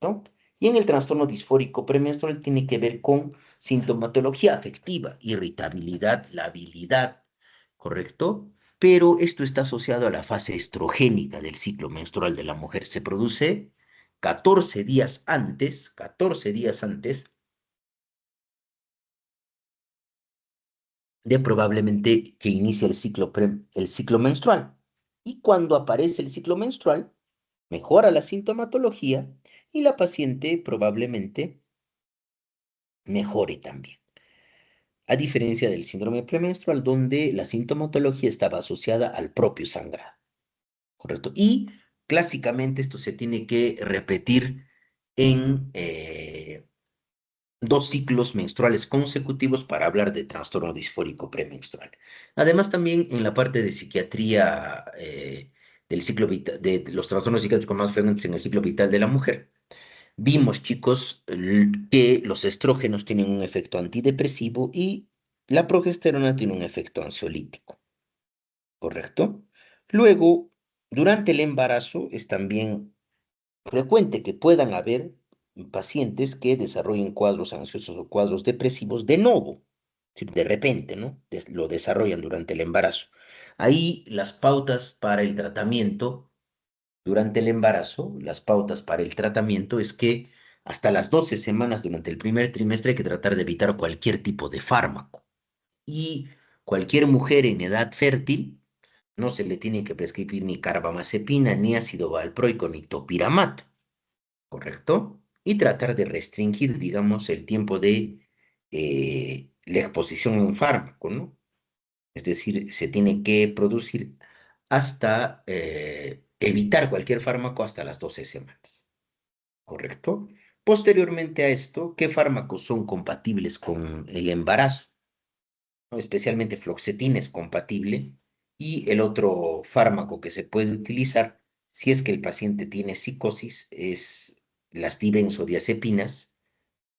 ¿no? Y en el trastorno disfórico premenstrual tiene que ver con sintomatología afectiva, irritabilidad, labilidad, ¿correcto? Pero esto está asociado a la fase estrogénica del ciclo menstrual de la mujer. Se produce 14 días antes, 14 días antes de probablemente que inicie el ciclo menstrual. Y cuando aparece el ciclo menstrual, mejora la sintomatología y la paciente probablemente mejore también. A diferencia del síndrome premenstrual, donde la sintomatología estaba asociada al propio sangrado, ¿correcto? Y clásicamente esto se tiene que repetir en dos ciclos menstruales consecutivos para hablar de trastorno disfórico premenstrual. Además, también en la parte de psiquiatría del ciclo vital, de los trastornos psiquiátricos más frecuentes en el ciclo vital de la mujer, vimos, chicos, que los estrógenos tienen un efecto antidepresivo y la progesterona tiene un efecto ansiolítico, ¿correcto? Luego, durante el embarazo es también frecuente que puedan haber pacientes que desarrollen cuadros ansiosos o cuadros depresivos de nuevo, es decir, de repente, ¿no? Lo desarrollan durante el embarazo. Ahí las pautas para el tratamiento durante el embarazo, las pautas para el tratamiento es que hasta las 12 semanas durante el primer trimestre hay que tratar de evitar cualquier tipo de fármaco. Y cualquier mujer en edad fértil no se le tiene que prescribir ni carbamazepina, ni ácido valproico, ni topiramato, ¿correcto? Y tratar de restringir, digamos, el tiempo de la exposición a un fármaco, ¿no? Es decir, se tiene que producir hasta evitar cualquier fármaco hasta las 12 semanas, ¿correcto? Posteriormente a esto, ¿qué fármacos son compatibles con el embarazo? ¿No? Especialmente fluoxetina es compatible y el otro fármaco que se puede utilizar si es que el paciente tiene psicosis es las dibenzodiazepinas.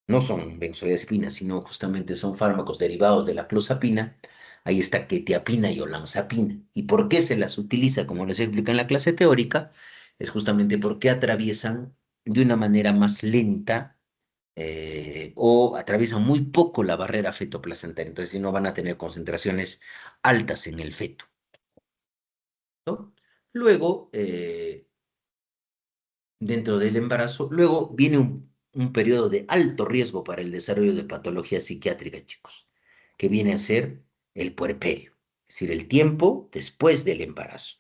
No son benzodiazepinas, sino justamente son fármacos derivados de la clozapina. Ahí está quetiapina y olanzapina. ¿Y por qué se las utiliza? Como les explica en la clase teórica, es justamente porque atraviesan de una manera más lenta o atraviesan muy poco la barrera fetoplacentaria. Entonces, si no van a tener concentraciones altas en el feto, ¿no? Luego, dentro del embarazo. Luego viene un periodo de alto riesgo para el desarrollo de patología psiquiátrica, chicos, que viene a ser el puerperio, es decir, el tiempo después del embarazo,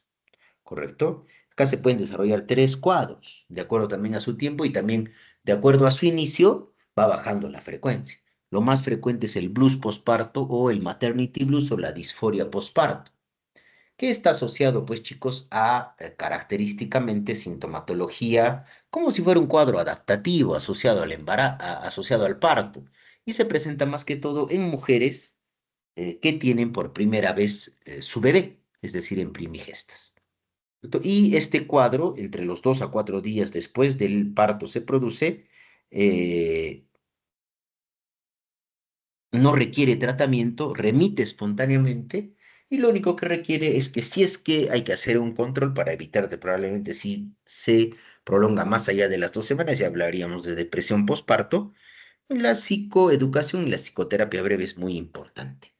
¿correcto? Acá se pueden desarrollar tres cuadros, de acuerdo también a su tiempo y también de acuerdo a su inicio, va bajando la frecuencia. Lo más frecuente es el blues postparto o el maternity blues o la disforia postparto que está asociado, pues chicos, a característicamente sintomatología, como si fuera un cuadro adaptativo asociado al asociado al parto, y se presenta más que todo en mujeres que tienen por primera vez su bebé, es decir, en primigestas. Y este cuadro, entre los 2 a 4 días después del parto, se produce eh, no requiere tratamiento, remite espontáneamente y lo único que requiere es que si es que hay que hacer un control para evitar de probablemente si se prolonga más allá de las 2 semanas, ya hablaríamos de depresión postparto, la psicoeducación y la psicoterapia breve es muy importante,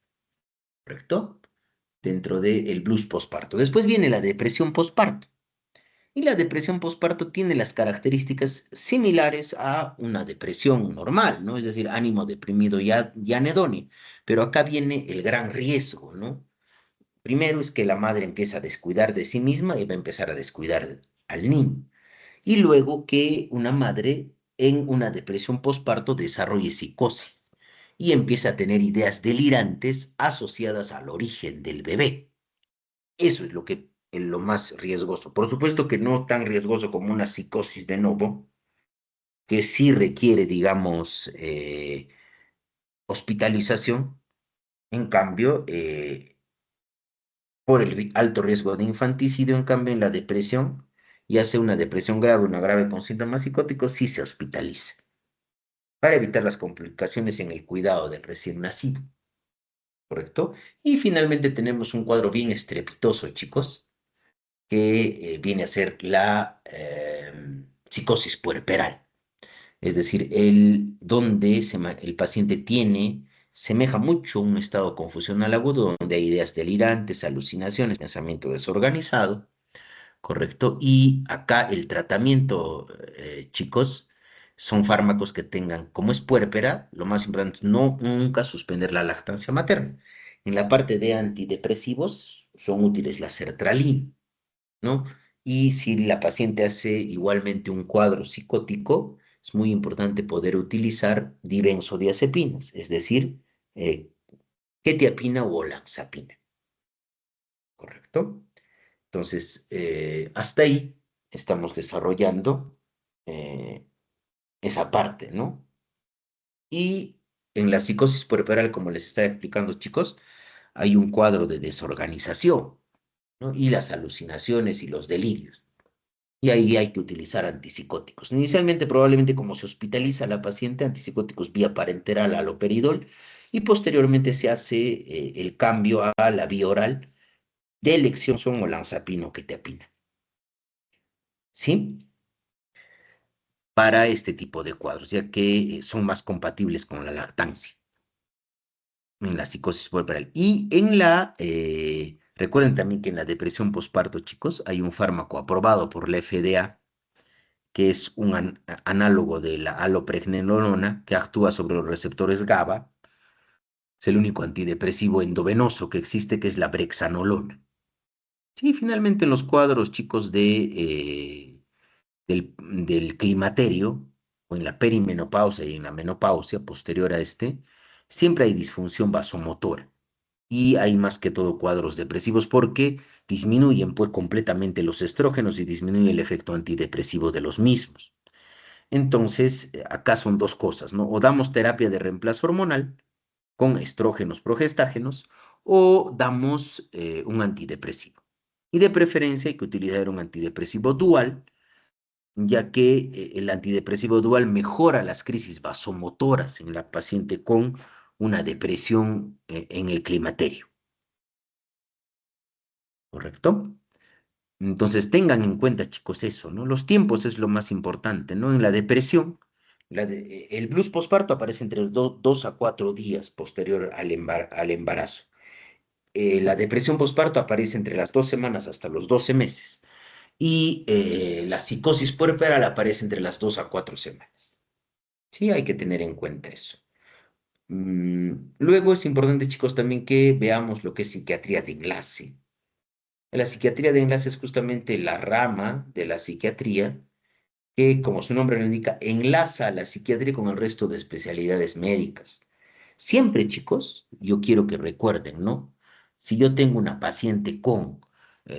¿correcto? Dentro del blues postparto. Después viene la depresión postparto. Y la depresión postparto tiene las características similares a una depresión normal, ¿no? Es decir, ánimo deprimido y anhedonia. Pero acá viene el gran riesgo, ¿no? Primero es que la madre empieza a descuidar de sí misma y va a empezar a descuidar al niño. Y luego que una madre en una depresión postparto desarrolle psicosis y empieza a tener ideas delirantes asociadas al origen del bebé. Eso es lo que es lo más riesgoso. Por supuesto que no tan riesgoso como una psicosis de novo, que sí requiere, digamos, hospitalización. En cambio, por el alto riesgo de infanticidio, en cambio, en la depresión, ya sea una depresión grave, una grave con síntomas psicóticos, sí se hospitaliza para evitar las complicaciones en el cuidado del recién nacido, ¿correcto? Y finalmente tenemos un cuadro bien estrepitoso, chicos que viene a ser la psicosis puerperal, es decir, donde el paciente tiene, semeja mucho a un estado confusional agudo, donde hay ideas delirantes, alucinaciones, pensamiento desorganizado, ¿correcto? Y acá el tratamiento, chicos, son fármacos que tengan, como es puérpera, lo más importante es no nunca suspender la lactancia materna. En la parte de antidepresivos son útiles la sertralina, ¿no? Y si la paciente hace igualmente un cuadro psicótico, es muy importante poder utilizar dibenzodiazepinas, es decir, eh, quetiapina o olanzapina, ¿correcto? Entonces, hasta ahí estamos desarrollando eh, esa parte, ¿no? Y en la psicosis puerperal, como les estaba explicando, chicos, hay un cuadro de desorganización, ¿no? Y las alucinaciones y los delirios. Y ahí hay que utilizar antipsicóticos. Inicialmente, probablemente como se hospitaliza a la paciente, antipsicóticos vía parenteral, haloperidol, y posteriormente se hace el cambio a la vía oral de elección son olanzapina o quetiapina, ¿sí? Para este tipo de cuadros, ya que son más compatibles con la lactancia en la psicosis puerperal. Y recuerden también que en la depresión postparto, chicos, hay un fármaco aprobado por la FDA que es un análogo de la alopregnenolona que actúa sobre los receptores GABA. Es el único antidepresivo endovenoso que existe, que es la brexanolona. Sí, finalmente en los cuadros, chicos, del climaterio, o en la perimenopausia y en la menopausia posterior a este, siempre hay disfunción vasomotora. Y hay más que todo cuadros depresivos porque disminuyen pues completamente los estrógenos y disminuye el efecto antidepresivo de los mismos. Entonces, acá son dos cosas, ¿no? O damos terapia de reemplazo hormonal con estrógenos progestágenos o damos un antidepresivo. Y de preferencia hay que utilizar un antidepresivo dual, ya que el antidepresivo dual mejora las crisis vasomotoras en la paciente con una depresión en el climaterio, ¿correcto? Entonces tengan en cuenta, chicos, eso, ¿no? Los tiempos es lo más importante, ¿no? En la depresión, el blues posparto aparece entre los 2 a 4 días posterior al embarazo. La depresión posparto aparece entre las 2 semanas hasta los 12 meses. Y la psicosis puerperal aparece entre las 2 a 4 semanas. Sí, hay que tener en cuenta eso. Luego es importante, chicos, también que veamos lo que es psiquiatría de enlace. La psiquiatría de enlace es justamente la rama de la psiquiatría que, como su nombre lo indica, enlaza a la psiquiatría con el resto de especialidades médicas. Siempre, chicos, yo quiero que recuerden, ¿no? Si yo tengo una paciente con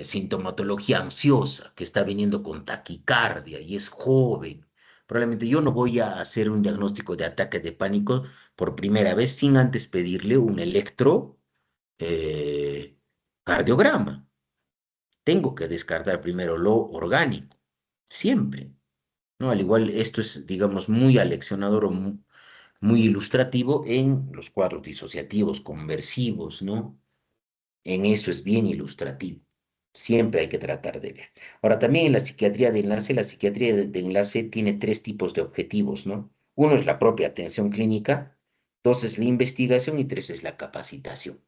sintomatología ansiosa que está viniendo con taquicardia y es joven, probablemente yo no voy a hacer un diagnóstico de ataque de pánico por primera vez sin antes pedirle un eh, cardiograma. Tengo que descartar primero lo orgánico, siempre, ¿no? Al igual, esto es, digamos, muy aleccionador o muy ilustrativo en los cuadros disociativos, conversivos, ¿no? En eso es bien ilustrativo. Siempre hay que tratar de ver. Ahora, también en la psiquiatría de enlace, la psiquiatría de enlace tiene tres tipos de objetivos, ¿no? Uno es la propia atención clínica, dos es la investigación y tres es la capacitación.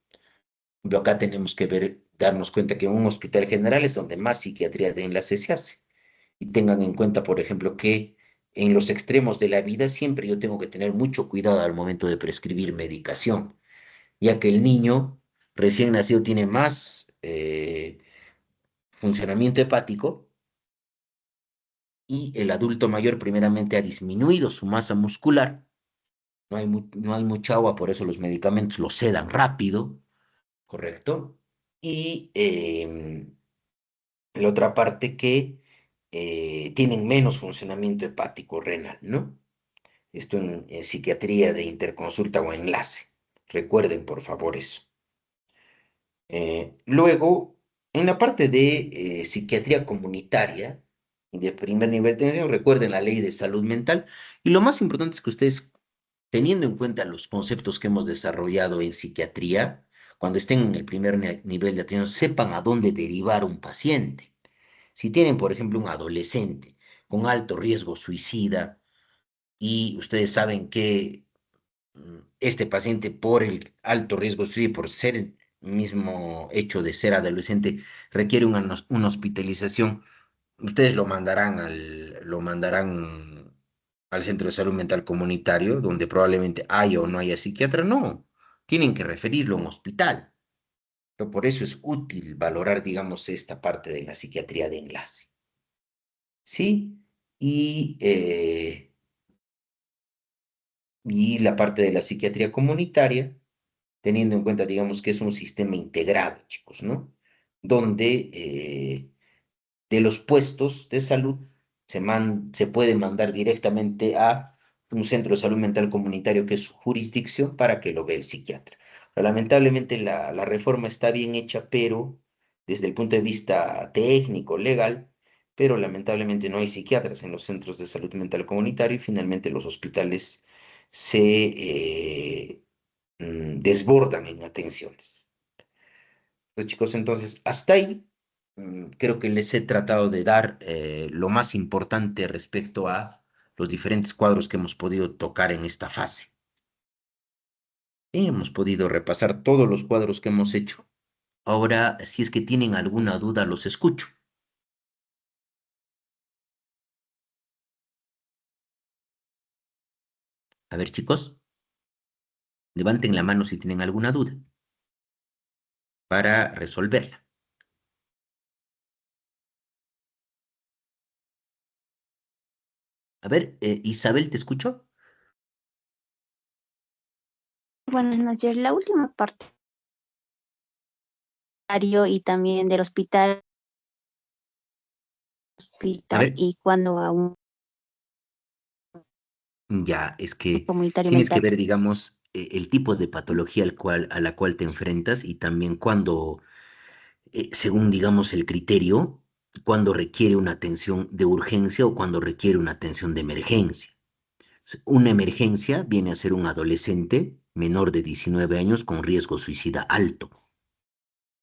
Pero acá tenemos que ver, darnos cuenta que en un hospital general es donde más psiquiatría de enlace se hace. Y tengan en cuenta, por ejemplo, que en los extremos de la vida siempre yo tengo que tener mucho cuidado al momento de prescribir medicación, ya que el niño recién nacido tiene más funcionamiento hepático y el adulto mayor primeramente ha disminuido su masa muscular, no hay mucha agua, por eso los medicamentos los sedan rápido, ¿correcto? Y la otra parte que tienen menos funcionamiento hepático renal, ¿no? Esto en psiquiatría de interconsulta o enlace. Recuerden, por favor, eso. Luego, en la parte de psiquiatría comunitaria y de primer nivel de atención, recuerden la ley de salud mental. Y lo más importante es que ustedes, teniendo en cuenta los conceptos que hemos desarrollado en psiquiatría, cuando estén en el primer nivel de atención, sepan a dónde derivar un paciente. Si tienen, por ejemplo, un adolescente con alto riesgo suicida y ustedes saben que este paciente por el alto riesgo suicidio, por ser el mismo hecho de ser adolescente, requiere una hospitalización, ustedes lo mandarán al centro de salud mental comunitario, donde probablemente haya o no haya psiquiatra, no, tienen que referirlo a un hospital. Pero por eso es útil valorar, digamos, esta parte de la psiquiatría de enlace. ¿Sí? Y, y la parte de la psiquiatría comunitaria, teniendo en cuenta, digamos, que es un sistema integrado, chicos, ¿no? Donde de los puestos de salud se puede mandar directamente a un centro de salud mental comunitario que es su jurisdicción para que lo vea el psiquiatra. Pero lamentablemente la reforma está bien hecha, pero desde el punto de vista técnico, legal, pero lamentablemente no hay psiquiatras en los centros de salud mental comunitario y finalmente los hospitales se desbordan en atenciones. Pues, chicos, entonces, hasta ahí creo que les he tratado de dar lo más importante respecto a los diferentes cuadros que hemos podido tocar en esta fase. Hemos podido repasar todos los cuadros que hemos hecho. Ahora, si es que tienen alguna duda, los escucho. A ver, chicos, levanten la mano si tienen alguna duda para resolverla. A ver, Isabel, ¿te escucho? Buenas noches. La última parte y también del A hospital ver, y cuando a un ya, es que comunitario tienes que mental. ver, digamos, el tipo de patología a la cual te enfrentas y también cuando, según, digamos, el criterio, cuando requiere una atención de urgencia o cuando requiere una atención de emergencia. Una emergencia viene a ser un adolescente menor de 19 años con riesgo suicida alto.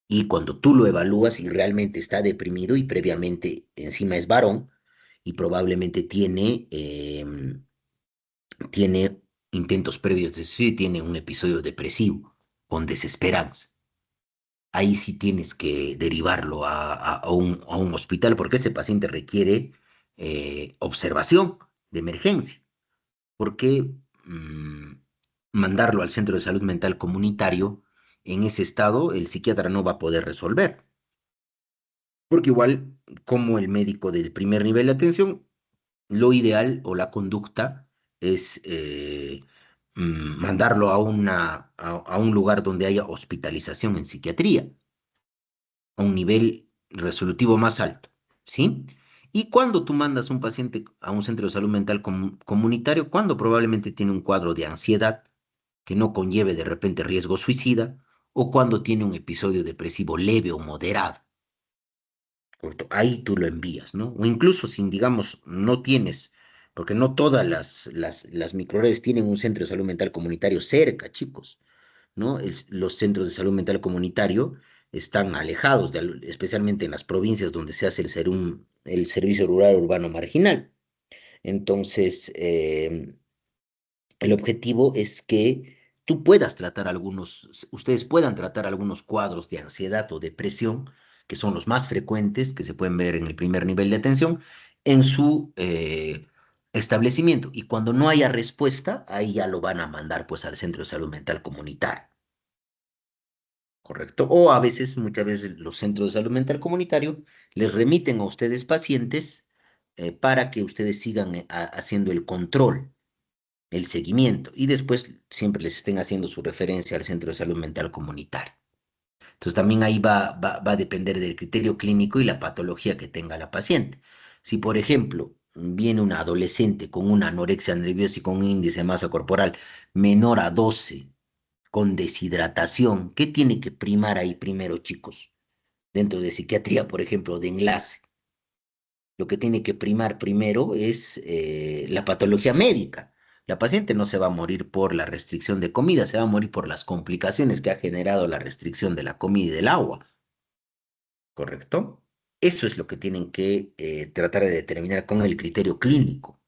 Y cuando tú lo evalúas y realmente está deprimido y previamente encima es varón y probablemente tiene intentos previos de suicidio, tiene un episodio depresivo con desesperanza. Ahí sí tienes que derivarlo a un hospital porque ese paciente requiere observación de emergencia. Porque mandarlo al centro de salud mental comunitario en ese estado el psiquiatra no va a poder resolver? Porque igual, como el médico del primer nivel de atención, lo ideal o la conducta es mandarlo a un lugar donde haya hospitalización en psiquiatría, a un nivel resolutivo más alto, ¿sí? Y cuando tú mandas un paciente a un centro de salud mental comunitario, cuando probablemente tiene un cuadro de ansiedad que no conlleve de repente riesgo suicida, o cuando tiene un episodio depresivo leve o moderado. ¿Correcto? Ahí tú lo envías, ¿no? O incluso si, digamos, no tienes, porque no todas las microredes tienen un centro de salud mental comunitario cerca, chicos, ¿no? Los centros de salud mental comunitario están alejados, especialmente en las provincias donde se hace el servicio rural urbano marginal. Entonces, el objetivo es que tú puedas tratar ustedes puedan tratar algunos cuadros de ansiedad o depresión, que son los más frecuentes, que se pueden ver en el primer nivel de atención, en su establecimiento. Y cuando no haya respuesta, ahí ya lo van a mandar pues al centro de salud mental comunitario, ¿correcto? O a veces, muchas veces los centros de salud mental comunitario les remiten a ustedes pacientes para que ustedes sigan haciendo el control, el seguimiento y después siempre les estén haciendo su referencia al centro de salud mental comunitario. Entonces también ahí va a depender del criterio clínico y la patología que tenga la paciente. Si, por ejemplo, viene una adolescente con una anorexia nerviosa y con un índice de masa corporal menor a 12, con deshidratación, ¿qué tiene que primar ahí primero, chicos? Dentro de psiquiatría, por ejemplo, de enlace. Lo que tiene que primar primero es la patología médica. La paciente no se va a morir por la restricción de comida, se va a morir por las complicaciones que ha generado la restricción de la comida y del agua, ¿correcto? Eso es lo que tienen que tratar de determinar con el criterio clínico.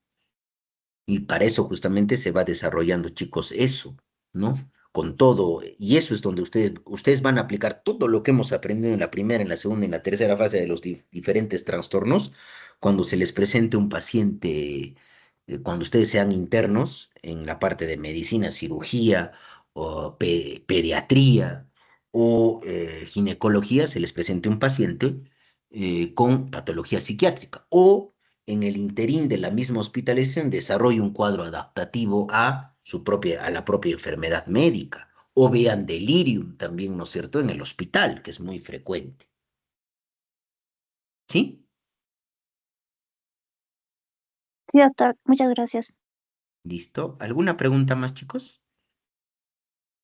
Y para eso justamente se va desarrollando, chicos, eso, ¿no? Con todo. Y eso es donde ustedes van a aplicar todo lo que hemos aprendido en la primera, en la segunda y en la tercera fase de los diferentes trastornos, cuando se les presente un paciente, cuando ustedes sean internos en la parte de medicina, cirugía o pediatría o ginecología, se les presente un paciente con patología psiquiátrica o en el interín de la misma hospitalización desarrolle un cuadro adaptativo a la propia enfermedad médica, o vean delirium también, ¿no es cierto?, en el hospital, que es muy frecuente. ¿Sí? Sí, doctor, muchas gracias. ¿Listo? ¿Alguna pregunta más, chicos?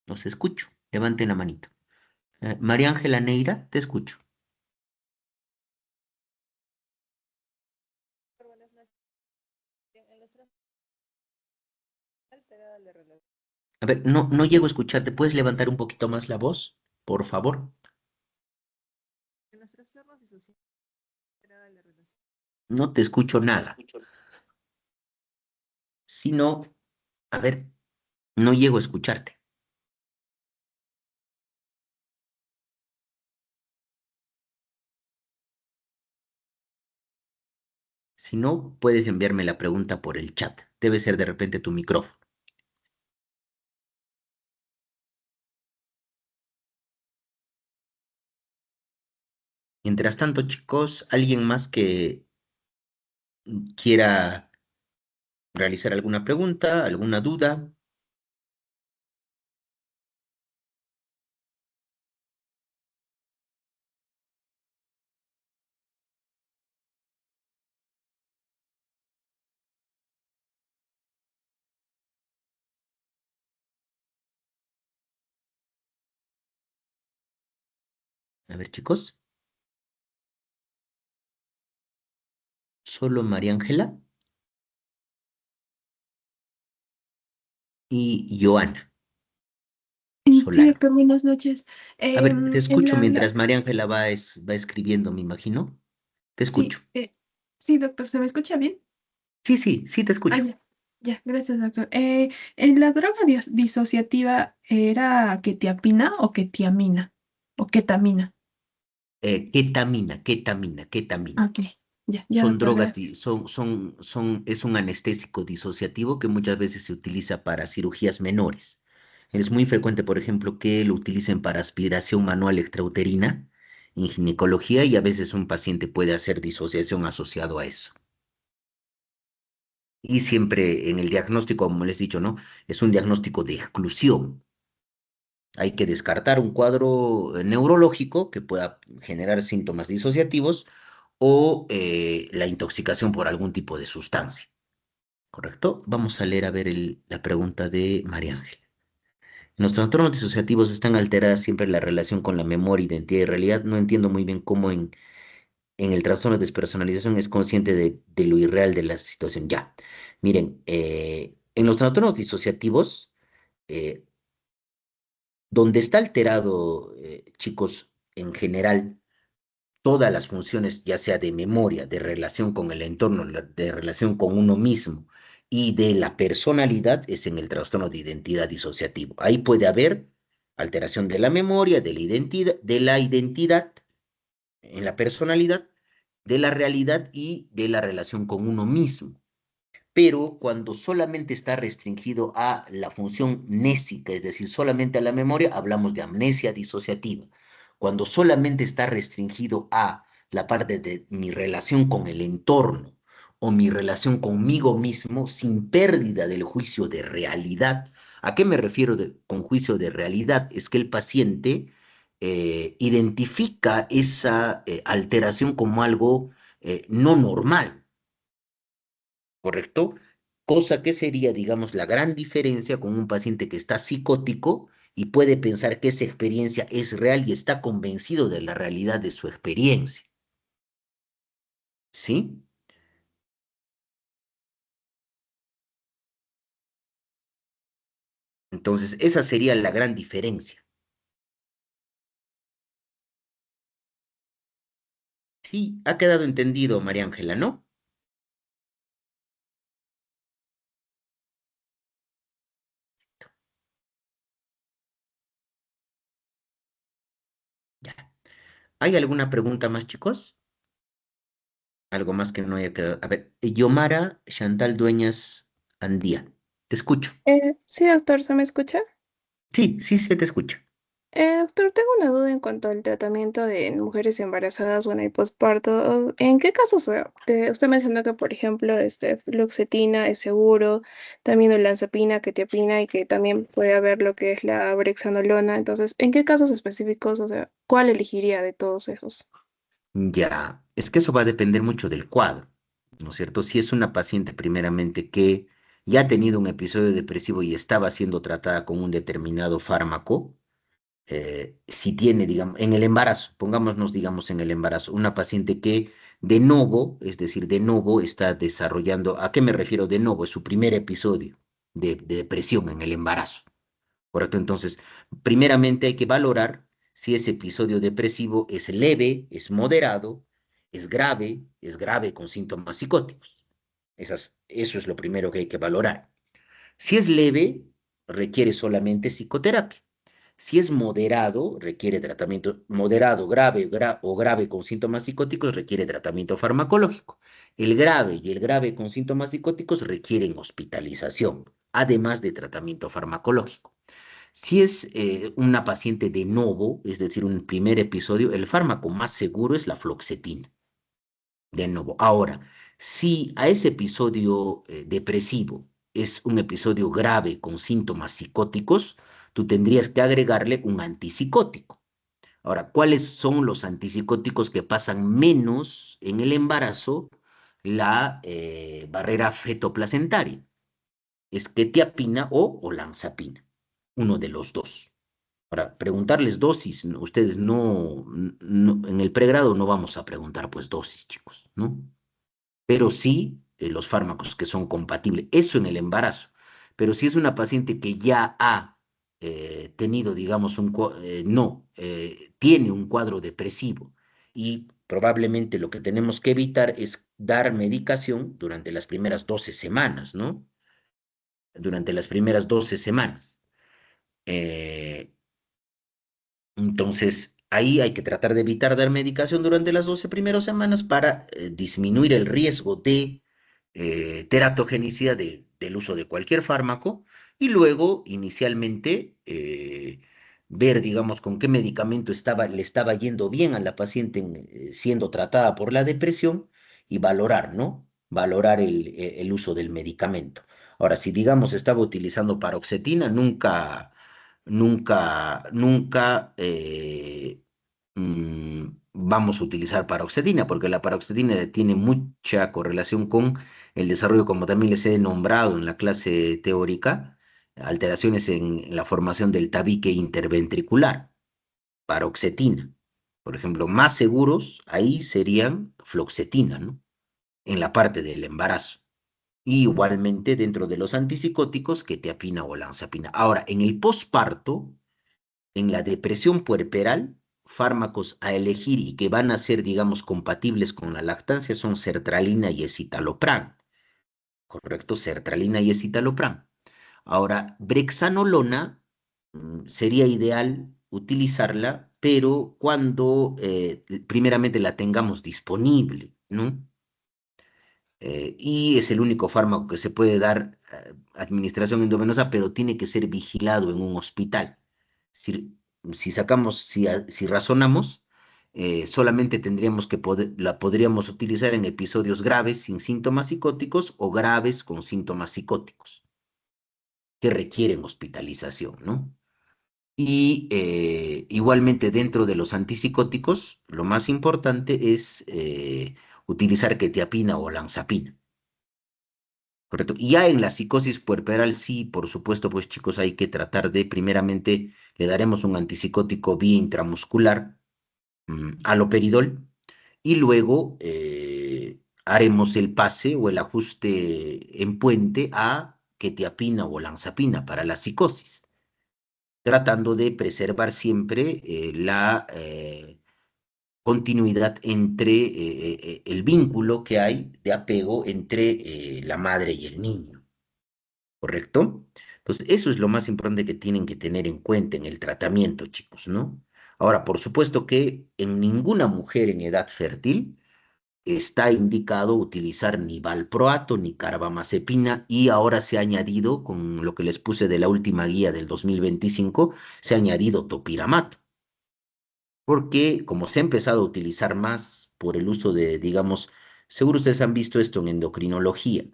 Los escucho. Levanten la manito. María Ángela Neira, te escucho. A ver, no llego a escucharte. ¿Puedes levantar un poquito más la voz, por favor? No te escucho nada. Si no, a ver, no llego a escucharte. Si no, puedes enviarme la pregunta por el chat. Debe ser de repente tu micrófono. Mientras tanto, chicos, ¿alguien más que quiera realizar alguna pregunta, alguna duda? A ver, chicos, solo María Ángela y Joana Sí, Solano. doctor, buenas noches. A ver, te En escucho mientras María Ángela va escribiendo, me imagino. Te escucho. sí, sí, doctor, ¿se me escucha bien? Sí, sí, sí, te Ah, escucho. ya, gracias, doctor. En la droga disociativa, ¿era quetiapina o quetiamina? ¿O ketamina? Ketamina. Ah, ok, ya, Son doctor, drogas, gracias. es un anestésico disociativo que muchas veces se utiliza para cirugías menores. Es muy frecuente, por ejemplo, que lo utilicen para aspiración manual extrauterina en ginecología y a veces un paciente puede hacer disociación asociado a eso. Y siempre en el diagnóstico, como les he dicho, ¿no? Es un diagnóstico de exclusión. Hay que descartar un cuadro neurológico que pueda generar síntomas disociativos o la intoxicación por algún tipo de sustancia. ¿Correcto? Vamos a leer a ver la pregunta de María Ángel. En los trastornos disociativos están alteradas siempre la relación con la memoria, identidad y realidad. No entiendo muy bien cómo en el trastorno de despersonalización es consciente de lo irreal de la situación. Ya, miren, en los trastornos disociativos, eh, donde está alterado, chicos, en general, todas las funciones, ya sea de memoria, de relación con el entorno, de relación con uno mismo y de la personalidad, es en el trastorno de identidad disociativo. Ahí puede haber alteración de la memoria, de la identidad en la personalidad, de la realidad y de la relación con uno mismo. Pero cuando solamente está restringido a la función mnésica, es decir, solamente a la memoria, hablamos de amnesia disociativa. Cuando solamente está restringido a la parte de mi relación con el entorno o mi relación conmigo mismo sin pérdida del juicio de realidad. ¿A qué me refiero con juicio de realidad? Es que el paciente identifica esa alteración como algo no normal. ¿Correcto? Cosa que sería, digamos, la gran diferencia con un paciente que está psicótico y puede pensar que esa experiencia es real y está convencido de la realidad de su experiencia. ¿Sí? Entonces, esa sería la gran diferencia. Sí, ha quedado entendido, María Ángela, ¿no? Ya. ¿Hay alguna pregunta más, chicos? Algo más que no haya quedado. A ver, Yomara Chantal Dueñas Andía. Te escucho. Sí, doctor, ¿se me escucha? Sí, sí, se te escucha. Doctor, tengo una duda en cuanto al tratamiento de mujeres embarazadas, bueno, y posparto. ¿En qué casos, usted mencionó que, por ejemplo, fluoxetina es seguro, también olanzapina, quetiapina y que también puede haber lo que es la brexanolona? Entonces, ¿en qué casos específicos, o sea, cuál elegiría de todos esos? Ya, es que eso va a depender mucho del cuadro, ¿no es cierto? Si es una paciente primeramente que ya ha tenido un episodio depresivo y estaba siendo tratada con un determinado fármaco, si tiene, digamos, en el embarazo, pongámonos, digamos, en el embarazo, una paciente que de novo, es decir, de novo está desarrollando, ¿a qué me refiero de novo? Es su primer episodio de depresión en el embarazo. ¿Correcto? Entonces, primeramente hay que valorar si ese episodio depresivo es leve, es moderado, es grave con síntomas psicóticos. Eso es lo primero que hay que valorar. Si es leve, requiere solamente psicoterapia. Si es moderado, requiere tratamiento moderado, o grave con síntomas psicóticos, requiere tratamiento farmacológico. El grave y el grave con síntomas psicóticos requieren hospitalización, además de tratamiento farmacológico. Si es una paciente de novo, es decir, un primer episodio, el fármaco más seguro es la fluoxetina, de novo. Ahora, si a ese episodio depresivo es un episodio grave con síntomas psicóticos, tú tendrías que agregarle un antipsicótico. Ahora, ¿cuáles son los antipsicóticos que pasan menos en el embarazo? La barrera fetoplacentaria. Es quetiapina o olanzapina, uno de los dos. Para preguntarles dosis, ustedes en el pregrado no vamos a preguntar pues dosis, chicos, ¿no? Pero sí los fármacos que son compatibles, eso en el embarazo. Pero si es una paciente que ya ha tenido, digamos, no, tiene un cuadro depresivo y probablemente lo que tenemos que evitar es dar medicación durante las primeras 12 semanas, ¿no? Durante las primeras 12 semanas. Eh, Entonces, ahí hay que tratar de evitar dar medicación durante las 12 primeras semanas para disminuir el riesgo de teratogenicidad del uso de cualquier fármaco y luego, inicialmente, ver, digamos, con qué medicamento le estaba yendo bien a la paciente siendo tratada por la depresión y valorar, ¿no? Valorar el uso del medicamento. Ahora, si, digamos, estaba utilizando paroxetina, nunca vamos a utilizar paroxetina, porque la paroxetina tiene mucha correlación con el desarrollo, como también les he nombrado en la clase teórica, alteraciones en la formación del tabique interventricular, paroxetina. Por ejemplo, más seguros ahí serían fluoxetina, ¿no? En la parte del embarazo. Y igualmente dentro de los antipsicóticos, quetiapina o olanzapina. Ahora, en el posparto, en la depresión puerperal, fármacos a elegir y que van a ser, digamos, compatibles con la lactancia son sertralina y escitalopram, ¿correcto? Sertralina y escitalopram. Ahora, brexanolona sería ideal utilizarla, pero cuando primeramente la tengamos disponible, ¿no? Y es el único fármaco que se puede dar administración endovenosa, pero tiene que ser vigilado en un hospital. Si razonamos, solamente tendríamos que la podríamos utilizar en episodios graves sin síntomas psicóticos o graves con síntomas psicóticos que requieren hospitalización, ¿no? Y igualmente dentro de los antipsicóticos, lo más importante es utilizar quetiapina o olanzapina. Correcto. Y ya en la psicosis puerperal, sí, por supuesto, pues chicos, hay que tratar de, primeramente, le daremos un antipsicótico vía intramuscular, haloperidol, y luego haremos el pase o el ajuste en puente a quetiapina o olanzapina para la psicosis, tratando de preservar siempre la continuidad entre el vínculo que hay de apego entre la madre y el niño. ¿Correcto? Entonces, eso es lo más importante que tienen que tener en cuenta en el tratamiento, chicos, ¿no? Ahora, por supuesto que en ninguna mujer en edad fértil está indicado utilizar ni valproato ni carbamazepina y ahora se ha añadido, con lo que les puse de la última guía del 2025, se ha añadido topiramato, porque como se ha empezado a utilizar más por el uso de, digamos, seguro ustedes han visto esto en endocrinología,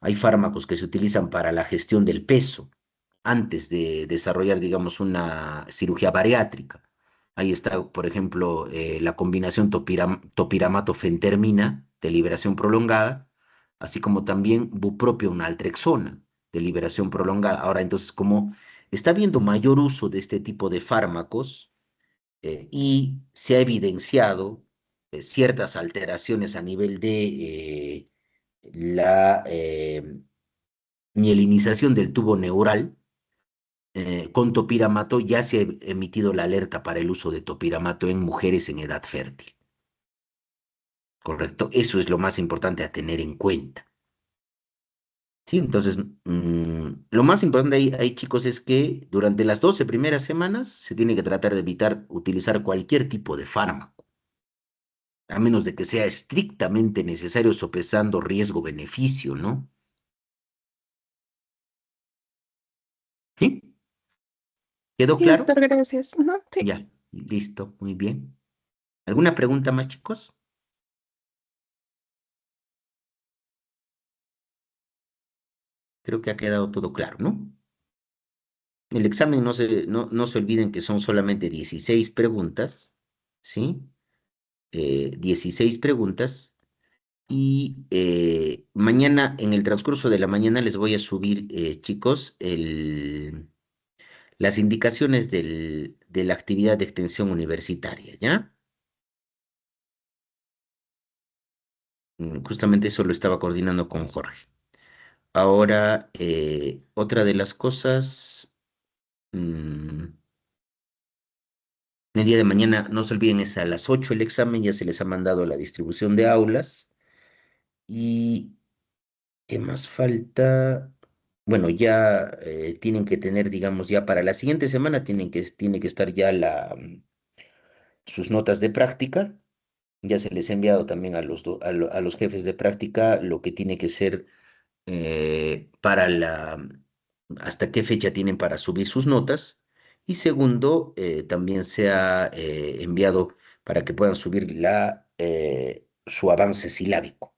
hay fármacos que se utilizan para la gestión del peso antes de desarrollar, digamos, una cirugía bariátrica. Ahí está, por ejemplo, la combinación topiramato-fentermina de liberación prolongada, así como también bupropión naltrexona de liberación prolongada. Ahora, entonces, como está habiendo mayor uso de este tipo de fármacos y se ha evidenciado ciertas alteraciones a nivel de la mielinización del tubo neural, con topiramato ya se ha emitido la alerta para el uso de topiramato en mujeres en edad fértil. ¿Correcto? Eso es lo más importante a tener en cuenta. Sí, entonces, lo más importante ahí, chicos, es que durante las 12 primeras semanas se tiene que tratar de evitar utilizar cualquier tipo de fármaco, a menos de que sea estrictamente necesario sopesando riesgo-beneficio, ¿no? ¿Sí? ¿Quedó Sí, claro? doctor, gracias. Ujú, sí. Ya, listo, muy bien. ¿Alguna pregunta más, chicos? Creo que ha quedado todo claro, ¿no? El examen no se olviden que son solamente 16 preguntas, ¿sí? 16 preguntas y mañana, en el transcurso de la mañana, les voy a subir, chicos, las indicaciones de la actividad de extensión universitaria, ¿ya? Justamente eso lo estaba coordinando con Jorge. Ahora, otra de las cosas, mm, el día de mañana, no se olviden, es a las 8 el examen, ya se les ha mandado la distribución de aulas. ¿Y qué más falta? Bueno, ya tienen que tener, digamos, ya para la siguiente semana tiene que estar ya sus notas de práctica. Ya se les ha enviado también a a los jefes de práctica lo que tiene que ser para hasta qué fecha tienen para subir sus notas. Y segundo, también se ha enviado para que puedan subir su avance silábico,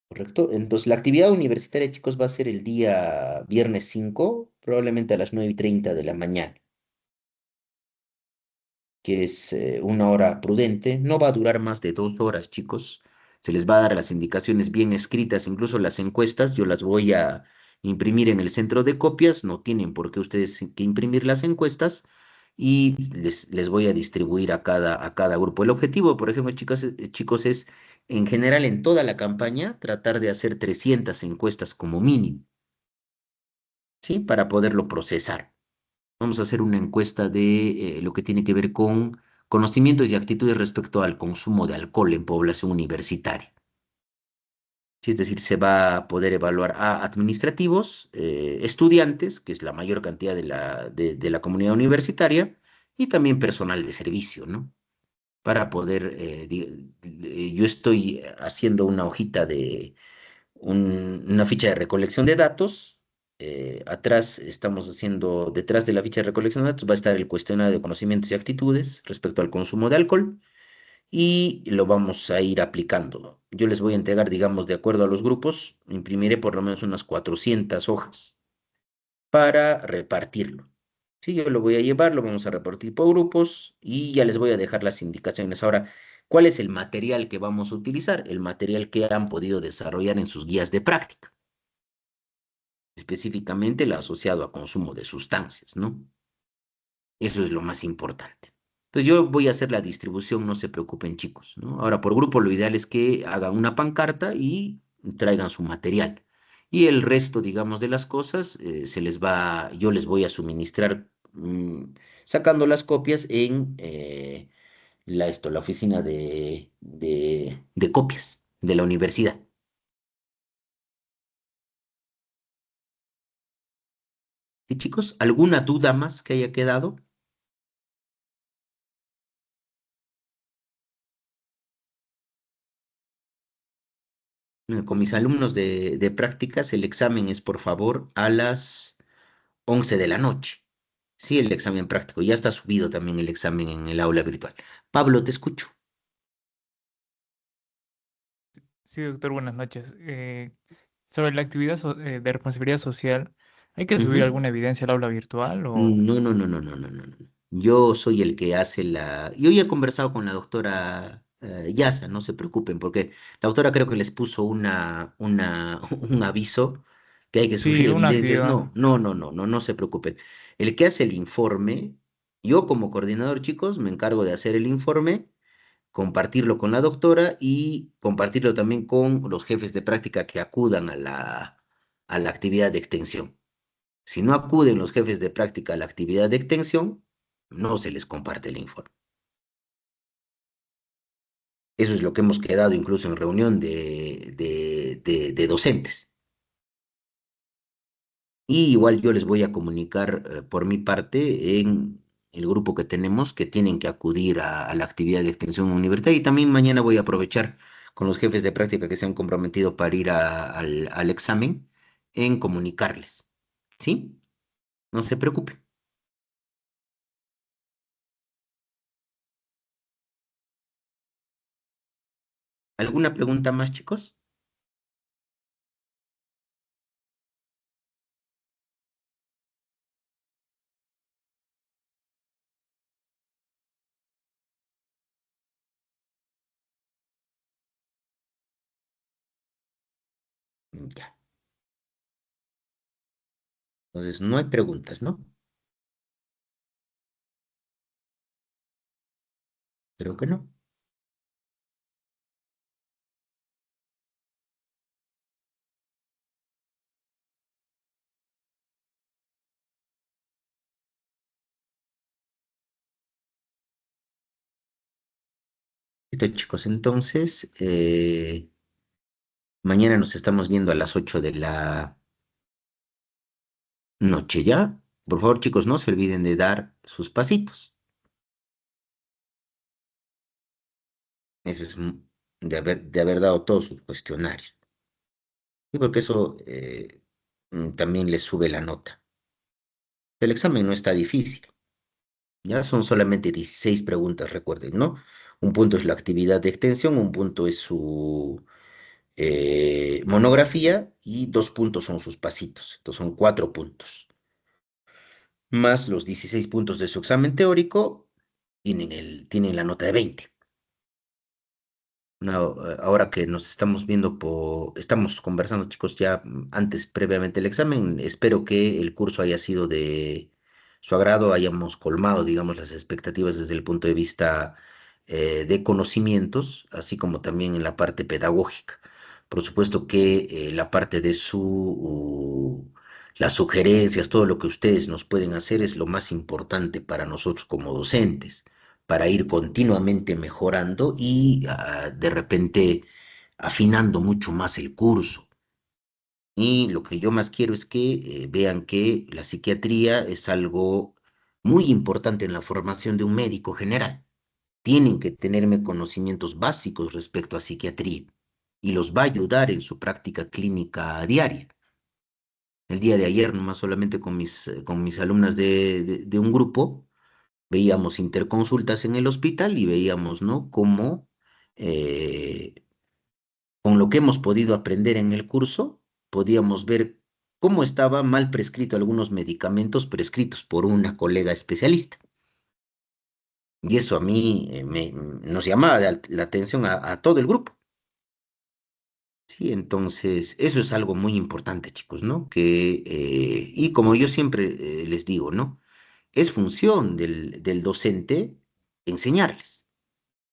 ¿correcto? Entonces, la actividad universitaria, chicos, va a ser el día viernes 5 probablemente a las 9:30 de la mañana, que es una hora prudente. No va a durar más de 2 horas, chicos. Se les va a dar las indicaciones bien escritas, incluso las encuestas. Yo las voy a imprimir en el centro de copias. No tienen por qué ustedes que imprimir las encuestas y les voy a distribuir a cada grupo. El objetivo, por ejemplo, chicos, chicos, es en general en toda la campaña tratar de hacer 300 encuestas como mínimo, ¿sí? Para poderlo procesar. Vamos a hacer una encuesta de lo que tiene que ver con conocimientos y actitudes respecto al consumo de alcohol en población universitaria. Sí, es decir, se va a poder evaluar a administrativos, estudiantes, que es la mayor cantidad de la comunidad universitaria, y también personal de servicio, ¿no? Para poder, yo estoy haciendo una hojita una ficha de recolección de datos. Atrás estamos haciendo, detrás de la ficha de recolección de datos va a estar el cuestionario de conocimientos y actitudes respecto al consumo de alcohol y lo vamos a ir aplicando. Yo les voy a entregar, digamos, de acuerdo a los grupos, imprimiré por lo menos unas 400 hojas para repartirlo. Sí, yo lo voy a llevar, lo vamos a repartir por grupos y ya les voy a dejar las indicaciones. Ahora, ¿cuál es el material que vamos a utilizar? El material que han podido desarrollar en sus guías de práctica, específicamente el asociado a consumo de sustancias, ¿no? Eso es lo más importante. Entonces yo voy a hacer la distribución, no se preocupen chicos, ¿no? Ahora por grupo lo ideal es que hagan una pancarta y traigan su material. Y el resto, digamos, de las cosas, yo les voy a suministrar sacando las copias en la oficina de copias de la universidad. ¿Sí, chicos? ¿Alguna duda más que haya quedado? Con mis alumnos de prácticas, el examen es, por favor, a las 11 de la noche. Sí, el examen práctico. Ya está subido también el examen en el aula virtual. Pablo, te escucho. Sí, doctor, buenas noches. Sobre la actividad de responsabilidad social, ¿hay que subir Ujú. alguna evidencia al aula virtual o...? No, no, no, no, no, no, no, no. Yo soy el que hace Yo ya he conversado con la doctora Yasa, no se preocupen, porque la doctora creo que les puso un aviso que hay que Sí, subir una evidencias. actividad. No, no, no, no, no, no se preocupen. El que hace el informe, yo como coordinador, chicos, me encargo de hacer el informe, compartirlo con la doctora y compartirlo también con los jefes de práctica que acudan a a la actividad de extensión. Si no acuden los jefes de práctica a la actividad de extensión, no se les comparte el informe. Eso es lo que hemos quedado incluso en reunión de docentes. Y igual yo les voy a comunicar por mi parte en el grupo que tenemos que tienen que acudir a la actividad de extensión universitaria y también mañana voy a aprovechar con los jefes de práctica que se han comprometido para ir al examen en comunicarles. ¿Sí? No se preocupen. ¿Alguna pregunta más, chicos? Ya. Entonces, no hay preguntas, ¿no? Creo que no. Listo, chicos. Entonces, mañana nos estamos viendo a las 8 de la noche, ¿ya? Por favor, chicos, no se olviden de dar sus pasitos. Eso es de haber dado todos sus cuestionarios. Y porque eso también les sube la nota. El examen no está difícil, ¿ya? Son solamente 16 preguntas, recuerden, ¿no? Un punto es la actividad de extensión, un punto es su monografía y 2 puntos son sus pasitos. Entonces son 4 puntos. Más los 16 puntos de su examen teórico, tienen la nota de 20. Ahora que nos estamos viendo, estamos conversando, chicos, ya antes, previamente el examen, espero que el curso haya sido de su agrado, hayamos colmado, digamos, las expectativas desde el punto de vista de conocimientos, así como también en la parte pedagógica. Por supuesto que la parte de las sugerencias, todo lo que ustedes nos pueden hacer es lo más importante para nosotros como docentes para ir continuamente mejorando y de repente afinando mucho más el curso. Y lo que yo más quiero es que vean que la psiquiatría es algo muy importante en la formación de un médico general. Tienen que tenerme conocimientos básicos respecto a psiquiatría y los va a ayudar en su práctica clínica diaria. El día de ayer, nomás solamente con mis alumnas de un grupo, veíamos interconsultas en el hospital y veíamos, ¿no? Cómo, eh, con lo que hemos podido aprender en el curso, podíamos ver cómo estaba mal prescrito algunos medicamentos prescritos por una colega especialista. Y eso a mí nos llamaba la atención a todo el grupo. Sí, entonces, eso es algo muy importante, chicos, ¿no? Y como yo siempre les digo, ¿no? Es función del docente enseñarles,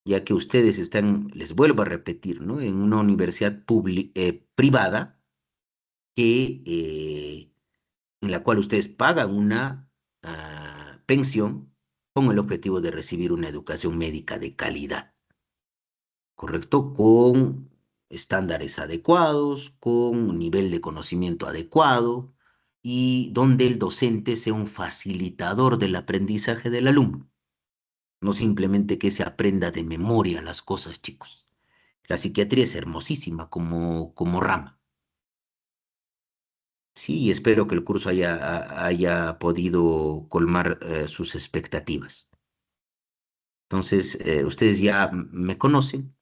ya que ustedes están, les vuelvo a repetir, ¿no? En una universidad privada en la cual ustedes pagan una pensión con el objetivo de recibir una educación médica de calidad, ¿correcto? Con estándares adecuados, con un nivel de conocimiento adecuado y donde el docente sea un facilitador del aprendizaje del alumno, no simplemente que se aprenda de memoria las cosas, chicos. La psiquiatría es hermosísima como rama. Sí, y espero que el curso haya podido colmar sus expectativas. Entonces, ustedes ya me conocen.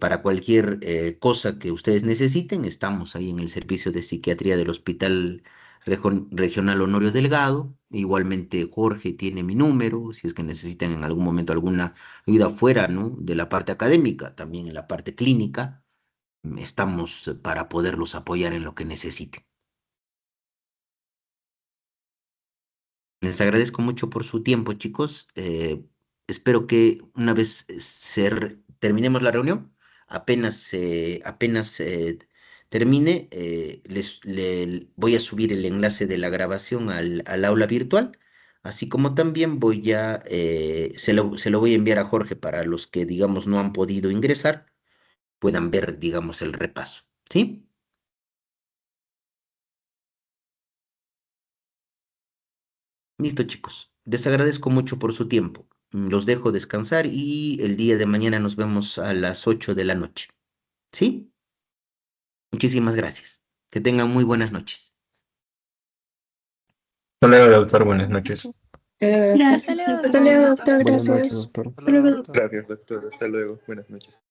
Para cualquier cosa que ustedes necesiten, estamos ahí en el servicio de psiquiatría del Hospital Regional Honorio Delgado. Igualmente, Jorge tiene mi número, si es que necesitan en algún momento alguna ayuda fuera, ¿no? De la parte académica, también en la parte clínica, estamos para poderlos apoyar en lo que necesiten. Les agradezco mucho por su tiempo, chicos. Espero que una vez terminemos la reunión, apenas termine, le voy a subir el enlace de la grabación al aula virtual, así como también se lo voy a enviar a Jorge para los que, digamos, no han podido ingresar, puedan ver, digamos, el repaso. ¿Sí? Listo, chicos. Les agradezco mucho por su tiempo. Los dejo descansar y el día de mañana nos vemos a las 8 de la noche. ¿Sí? Muchísimas gracias. Que tengan muy buenas noches. Hasta luego, doctor. Buenas noches. Gracias, Hasta luego, doctor. Buenas noches, Gracias. doctor. Hasta luego, doctor. Gracias, doctor. Hasta luego. Buenas noches.